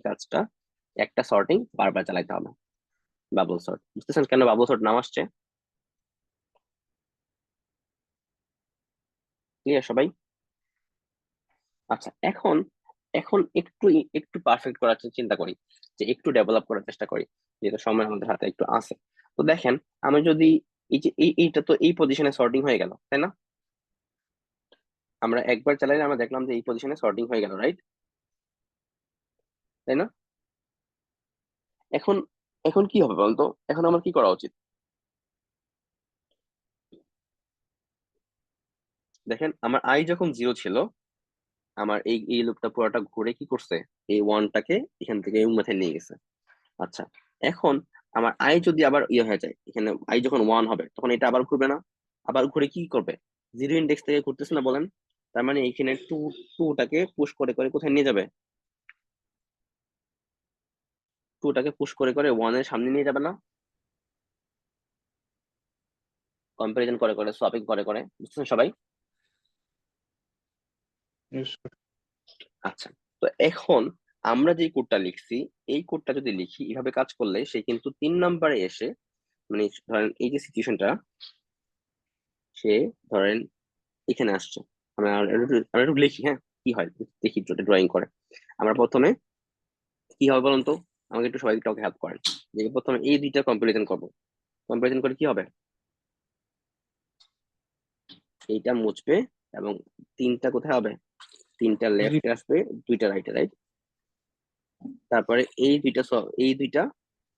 কাজটা, একটা সর্টিং বারবার চালাইতে হবে, বাবল সর্ট। বুঝতেছেন কেন বাবল সর্ট নাম আসছে? ক্লিয়ার সবাই? আচ্ছা, এখন এখন একটু একটু পারফেক্ট করার চিন্তা করি, যে একটু ডেভেলপ করার চেষ্টা করি, যেহেতু সময় আমাদের হাতে একটু আছে। তো দেখেন, আমি যদি এই যে এইটা তো এই পজিশনে সর্টিং হয়ে গেল, তাই না? আমরা একবার চালাইলে আমরা দেখলাম যে এই পজিশনে সর্টিং হয়ে গেল, রাইট? তাই না? এখন এখন কি হবে বলতো? এখন আমার কি করা উচিত? দেখেন, আমার আই যখন 0 ছিল, আমার এই লুপটা পুরোটা ঘুরে কি করছে, এই 1টাকে এখান থেকে এই মাথায় নিয়ে গেছে। আচ্ছা, এখন আমার আই যদি আবার ইয়ে হয়ে যায়, এখানে আই যখন 1 হবে তখন এটা আবার ঘুরবে না? আবার ঘুরে কি করবে? 0 ইন্ডেক্স থেকে ঘুরতেছে না বলেন? তার মানে এখানে টুটাকে পুশ করে করে কোথায় নিয়ে যাবে? টুটাকে পুশ করে করে 1 এর সামনে নিয়ে যাবে না? কম্পারিজন করে করে, সোয়াপিং করে করে, বুঝছেন সবাই? Yes, sir. আচ্ছা, তো এখন আমরা যে কোডটা লিখছি, এই কোডটা যদি লিখি এভাবে কাজ করলে, সে কিন্তু 3 নম্বরে এসে, মানে ধরেন এই যে সিচুয়েশনটা, সে ধরেন এখানে আসছে। আমরা একটু লিখি, হ্যাঁ, কি হয় দেখি, ড্রয়িং করে। আমরা প্রথমে কি হবে বলুন তো, আমাকে একটু সবাই কাউকে হেল্প করেন, যে প্রথমে এই দুইটা কম্পারিজন করবো। কম্পারিজন করে কি হবে? এইটা মুছবে এবং 3টা কোথায় হবে? তিনটা লেফটে আসবে, দুইটা রাইটে, রাইট? তারপরে এই দুইটা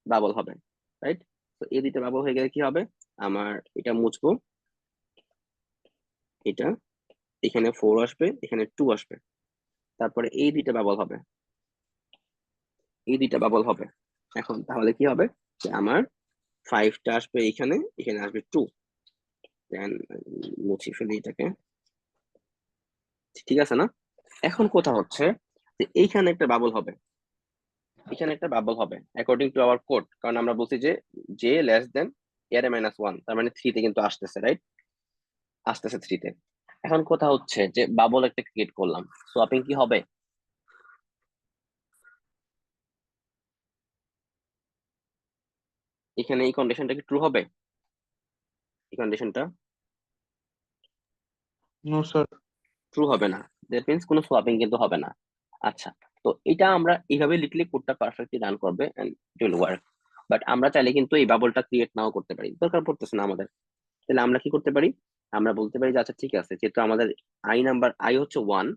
বাবল হবে, রাইট? তো এই দুইটা বাবল হয়ে গেলে কি হবে, আমার এটা মুছবো, এটা এখানে 4 আসবে, এখানে 2 আসবে। তারপরে এই দুইটা বাবল হবে, এই দুইটা বাবল হবে। এখন তাহলে কি হবে, যে আমার 5টা আসবে এখানে, এখানে আসবে 2। দেন মুছে ফেলি এটাকে, ঠিক আছে না? এখন কথা হচ্ছে যে এইখানে একটা বাবল হবে, এখানে একটা বাবল হবে অ্যাকর্ডিং টু আওয়ার কোড, কারণ আমরা বলছি যে জে লেস দেন এর -1, তার মানে 3 তে কিন্তু আসতেছে, রাইট? আসতেছে 3 তে। এখন কথা হচ্ছে যে বাবল একটা ক্রিয়েট করলাম, সোয়াপিং কি হবে? এখানে এই কন্ডিশনটা কি ট্রু হবে? এই কন্ডিশনটা নো স্যার। ট্রু হবে না, দ্যাট মিন্স কোনো সোয়াপিং কিন্তু হবে না। আচ্ছা, তো এটা আমরা এইভাবে লিখলে কোডটা পারফেক্টলি রান করবে and it will work. But আমরা চাইলে কিন্তু এই বাবলটা ক্রিয়েট নাও করতে পারি, দরকার পড়তেছে না আমাদের। তাহলে আমরা কি করতে পারি, আমরা বলতে পারি যে আচ্ছা ঠিক আছে, যেহেতু আমাদের আই হচ্ছে 1,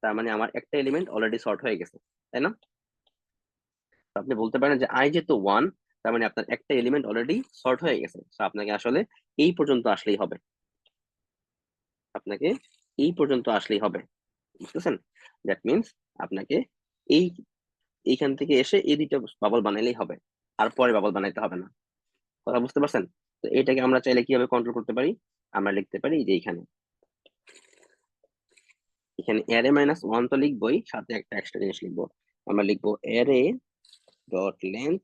তার মানে আমার একটা এলিমেন্ট অলরেডি সর্ট হয়ে গেছে, তাই না? তো আপনি বলতে পারেন যে আই যেহেতু 1, তার মানে আপনার একটা এলিমেন্ট অলরেডি সর্ট হয়ে গেছে, তো আপনাকে আসলে এই পর্যন্ত আসলেই হবে, আপনাকে এই পর্যন্ত আসলেই হবে, বুঝতেছেন? দ্যাট মিন্স আপনাকে এই এইখান থেকে এসে এই দুইটা বাবল বানাইলেই হবে, আর পরে বাবল বানাইতে হবে না। কথা বুঝতে পারছেন? তো এটাকে আমরা চাইলে কিভাবে কন্ট্রোল করতে পারি, আমরা লিখতে পারি যে এখানে এখানে অ্যারে -1 তো লিখবোই, সাথে একটা এক্সট্রা জিনিস লিখবো, আমরা লিখবো অ্যারে ডট লেন্থ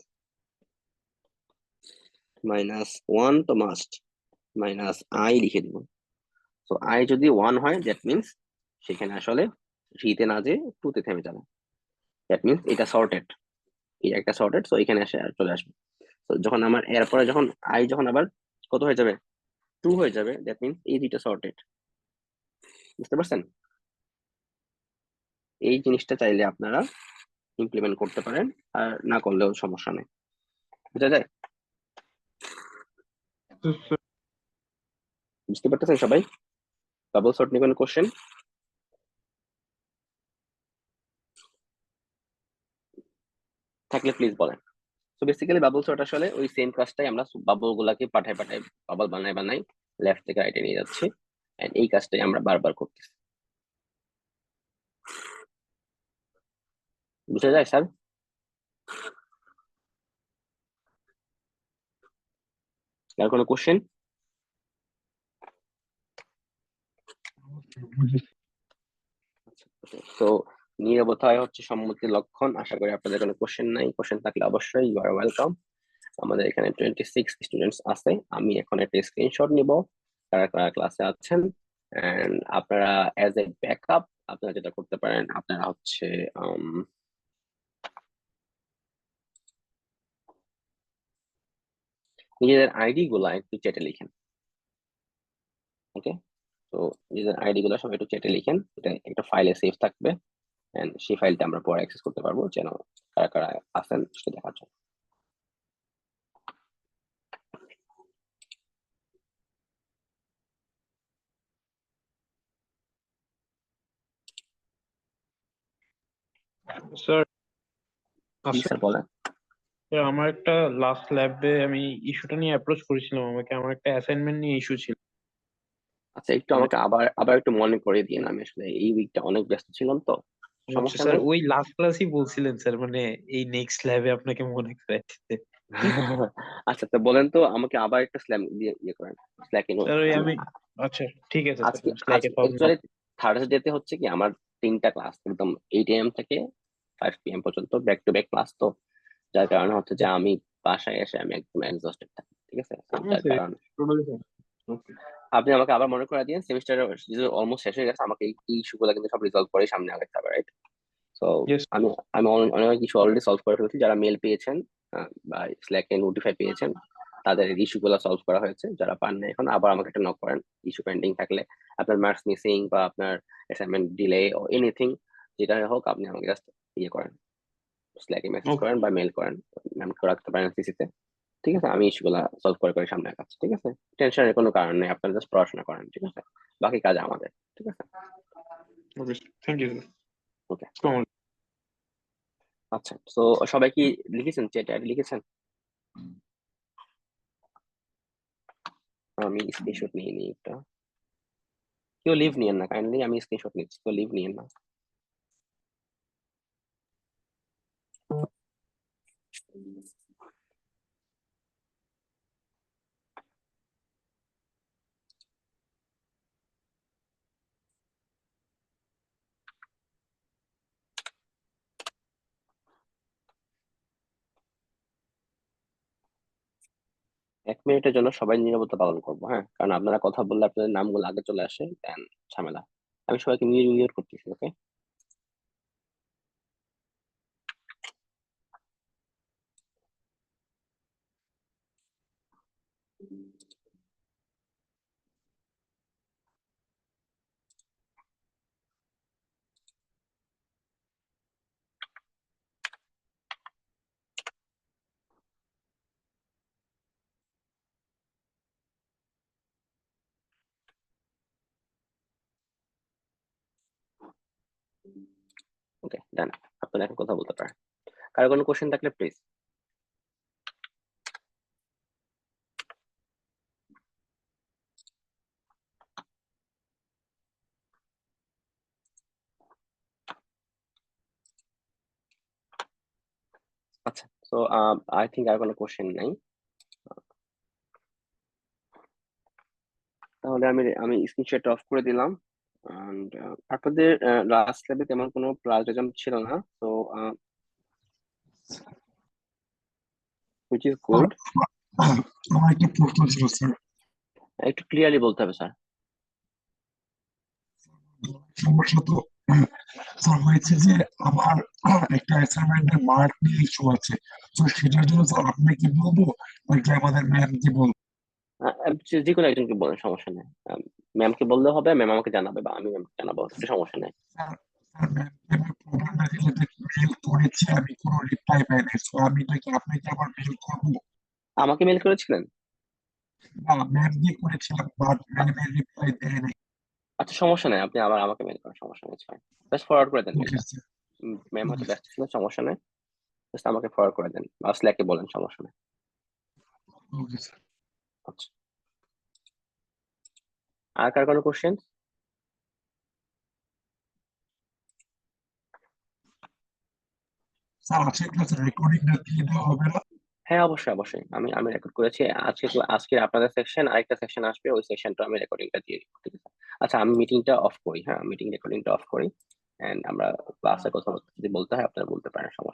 -1 তো মাস্ট -i লিখে দিব। তো i যদি 1 হয় দ্যাট মিন্স সেখানে আসলে 3 তে না যে 2 তে থেমে যাবে, দ্যাট মিন্স এটা সর্টেড, এই একটা সর্টেড, তো এখানে এসে চলে আসবে। তো যখন আমার এরপরে যখন i যখন আবার কত হয়ে যাবে, 2 হয়ে যাবে, দ্যাট মিন্স এই দুইটা সর্টেড। বুঝতে পারছেন? এই জিনিসটা চাইলে আপনারা ইমপ্লিমেন্ট করতে পারেন, আর না করলেও সমস্যা নেই। বুঝা যায়? বুঝতে পারতেছেন সবাই? বাবল সর্ট নিয়ে কোনো কোশ্চেন থাকলে প্লিজ বলেন। তো বেসিক্যালি বাবল সর্ট আসলে ওই সেম কাজটাই, আমরা বাবল গুলাকে পাঠায় পাঠায় বাবল বানাই লেফট থেকে রাইটে নিয়ে যাচ্ছি, and এই কাজটাই আমরা বারবার করতেছি। বুঝা যায় স্যার? আর কোনো কোশ্চেন? তো নীরবতায় হচ্ছে সম্মতির লক্ষণ। আশা করি আপনাদের কোনো কোশ্চেন নাই, কোশ্চেন থাকলে অবশ্যই ইউ আর ওয়েলকাম। আমাদের এখানে 26 স্টুডেন্টস আছে, আমি এখন একটা স্ক্রিনশট নিব কারা কারা ক্লাসে আছেন, এন্ড আপনারা অ্যাজ এ ব্যাকআপ আপনারা যেটা করতে পারেন, আপনারা হচ্ছে নিজেদের আইডি গুলা একটু চ্যাটে লিখেন, ওকে? তো নিজেদের আইডি গুলা সবাই একটু চ্যাটে লিখেন, এটা একটা ফাইলে সেভ থাকবে, এন্ড সেই ফাইলটা আমরা পরে অ্যাক্সেস করতে পারবো, যেন কারা কারা আছেন সেটা দেখার জন্য। স্যার জি স্যার বলেন। আমার একটা লাস্ট ল্যাবে আমি ইস্যুটা নিয়ে অ্যাপ্রোচ করেছিলাম, আমাকে আমার একটা অ্যাসাইনমেন্ট নিয়ে ইস্যু ছিল। আচ্ছা, একটু আমাকে আবার আবার একটু মনে করে দিন, আমি আসলে এই উইকটা অনেক ব্যস্ত ছিলাম তো। আচ্ছা সমস্যা স্যার, নেই। ওই লাস্ট ক্লাসই বলছিলেন স্যার, মানে এই নেক্সট ল্যাবে আপনাকে মনে করে দিতে। আচ্ছা, তো বলেন তো আমাকে আবার একটা স্ল্যাম দিয়ে ইয়ে করেন, স্ল্যাকে নোট। স্যার ওই আমি, আচ্ছা ঠিক আছে স্যার, আজকে স্ল্যাকে সব অ্যাকচুয়ালি থার্সডেতে হচ্ছে কি আমার 3টা ক্লাস, একদম 8 AM থেকে 5 PM পর্যন্ত ব্যাক টু ব্যাক ক্লাস, তো যার কারণে হচ্ছে যে আমি বাসায় এসে আমি একদম এক্সস্টেড থাকি, ঠিক আছে? তো যার কারণে আপনি আমাকে আবার মনে করে দিন, সেমিস্টার অলমোস্ট শেষ হয়ে গেছে, আমাকে এই ইস্যুগুলো কিন্তু সব রিজলভ করে সামনে আগাতে হবে, রাইট? তো ইয়েস। আমি আমি অনেক কিছু অলরেডি সলভ করে ফেলেছি, যারা মেল পেয়েছেন বা স্ল্যাকে নোটিফাই পেয়েছেন তাদের ইস্যুগুলো সলভ করা হয়েছে, যারা পান না এখন আবার আমাকে একটা নক করেন ইস্যু পেন্ডিং থাকলে, আপনার মার্কস মিসিং বা আপনার অ্যাসাইনমেন্ট ডিলে ও এনিথিং যেটা হোক, আপনি আমাকে জাস্ট ইয়ে করেন, স্ল্যাকে মেসেজ করেন বা মেল করেন, ম্যামকে রাখতে পারেন সিসিতে, ঠিক আছে? আমি ইস্যুগুলো সলভ করে করে সামনে আগাচ্ছি, ঠিক আছে? টেনশনের কোনো কারণ নেই, আপনারা জাস্ট পড়াশোনা করেন, ঠিক আছে? বাকি কাজ আমাদের, ঠিক আছে? ওকে, থ্যাংক ইউ স্যার। ওকে আসসালামু আলাইকুম। আচ্ছা, তো সবাই কি লিখেছেন, চ্যাটে লিখেছেন? আমি স্ক্রিনশট নিয়ে নিই একটা। কেউ লিভ নিয়েন না কাইন্ডলি, আমি স্ক্রিনশট নিচ্ছি, কেউ লিভ নিয়েন না। এক মিনিটের জন্য সবাই নীরবতা পালন করবো, হ্যাঁ, কারণ আপনারা কথা বললে আপনাদের নামগুলো আগে চলে আসে, দেন ঝামেলা। আমি সবাইকে মিউট করতেছি, ওকে? ওকে, ডান। আপনারা এখন কথা বলতে পারেন। কারো কোনো কোশ্চেন থাকলে প্লিজ। আচ্ছা, তো আই থিঙ্ক আর কোনো কোশ্চেন নাই। তাহলে আমি স্ক্রিনশট অফ করে দিলাম। এন্ড আপনাদের লাস্ট ল্যাবে তেমন কোনো প্লাজারিজম ছিল না, তো হুইচ ইজ গুড। আমার একটা প্রশ্ন ছিল স্যার। একটু ক্লিয়ারলি বলতে হবে স্যার। সমস্যা তো স্যার হয়েছে যে আমার একটা অ্যাসাইনমেন্টের মার্ক নিয়ে ইস্যু আছে, তো সেটার জন্য স্যার আপনাকে বলবো নাকি আমাদের ম্যামকে বলবো? যে কোনো একজনকে বলেন, সমস্যা নেই। ম্যামকে বললে হবে, ম্যাম আমাকে জানাবে বা আমি ম্যামকে জানাবো, কিছু সমস্যা নেই। স্যার স্যার ম্যামকে আমি প্রবলেমটা রিলেটেড মেল করেছি, আমি কোনো রিপ্লাই পাই নাই, তো আমি নাকি আপনাকে আবার মেল করবো? আমাকে মেল করেছিলেন? না, ম্যামকে করেছিলাম বাট ম্যামের রিপ্লাই দেয় নাই। আচ্ছা, সমস্যা নেই, আপনি আবার আমাকে মেল করেন, সমস্যা নেই, জাস্ট ফরওয়ার্ড করে দেন ওকে মেলটা। স্যার। ম্যাম হয়তো ওকে ব্যস্ত ছিল, সমস্যা নেই, জাস্ট আমাকে ফরওয়ার্ড করে দেন বা স্ল্যাকে বলেন, সমস্যা নেই। Okay sir. আচ্ছা, আর কার কোনো কোশ্চেন? স্যার আজকে ক্লাসের রেকর্ডিংটা দিয়ে দেওয়া হবে না? হ্যাঁ, অবশ্যই অবশ্যই, আমি রেকর্ড করেছি। আজকে আপনাদের সেকশন, আরেকটা সেকশন আসবে, ওই সেকশনটা আমি রেকর্ডিংটা দিয়ে দিব, ঠিক আছে? আচ্ছা, আমি মিটিংটা অফ করি, হ্যাঁ, মিটিং রেকর্ডিংটা অফ করি, এন্ড আমরা ক্লাসে কথা বলতে, যদি বলতে হয় আপনারা বলতে পারেন, সমস্যা নেই।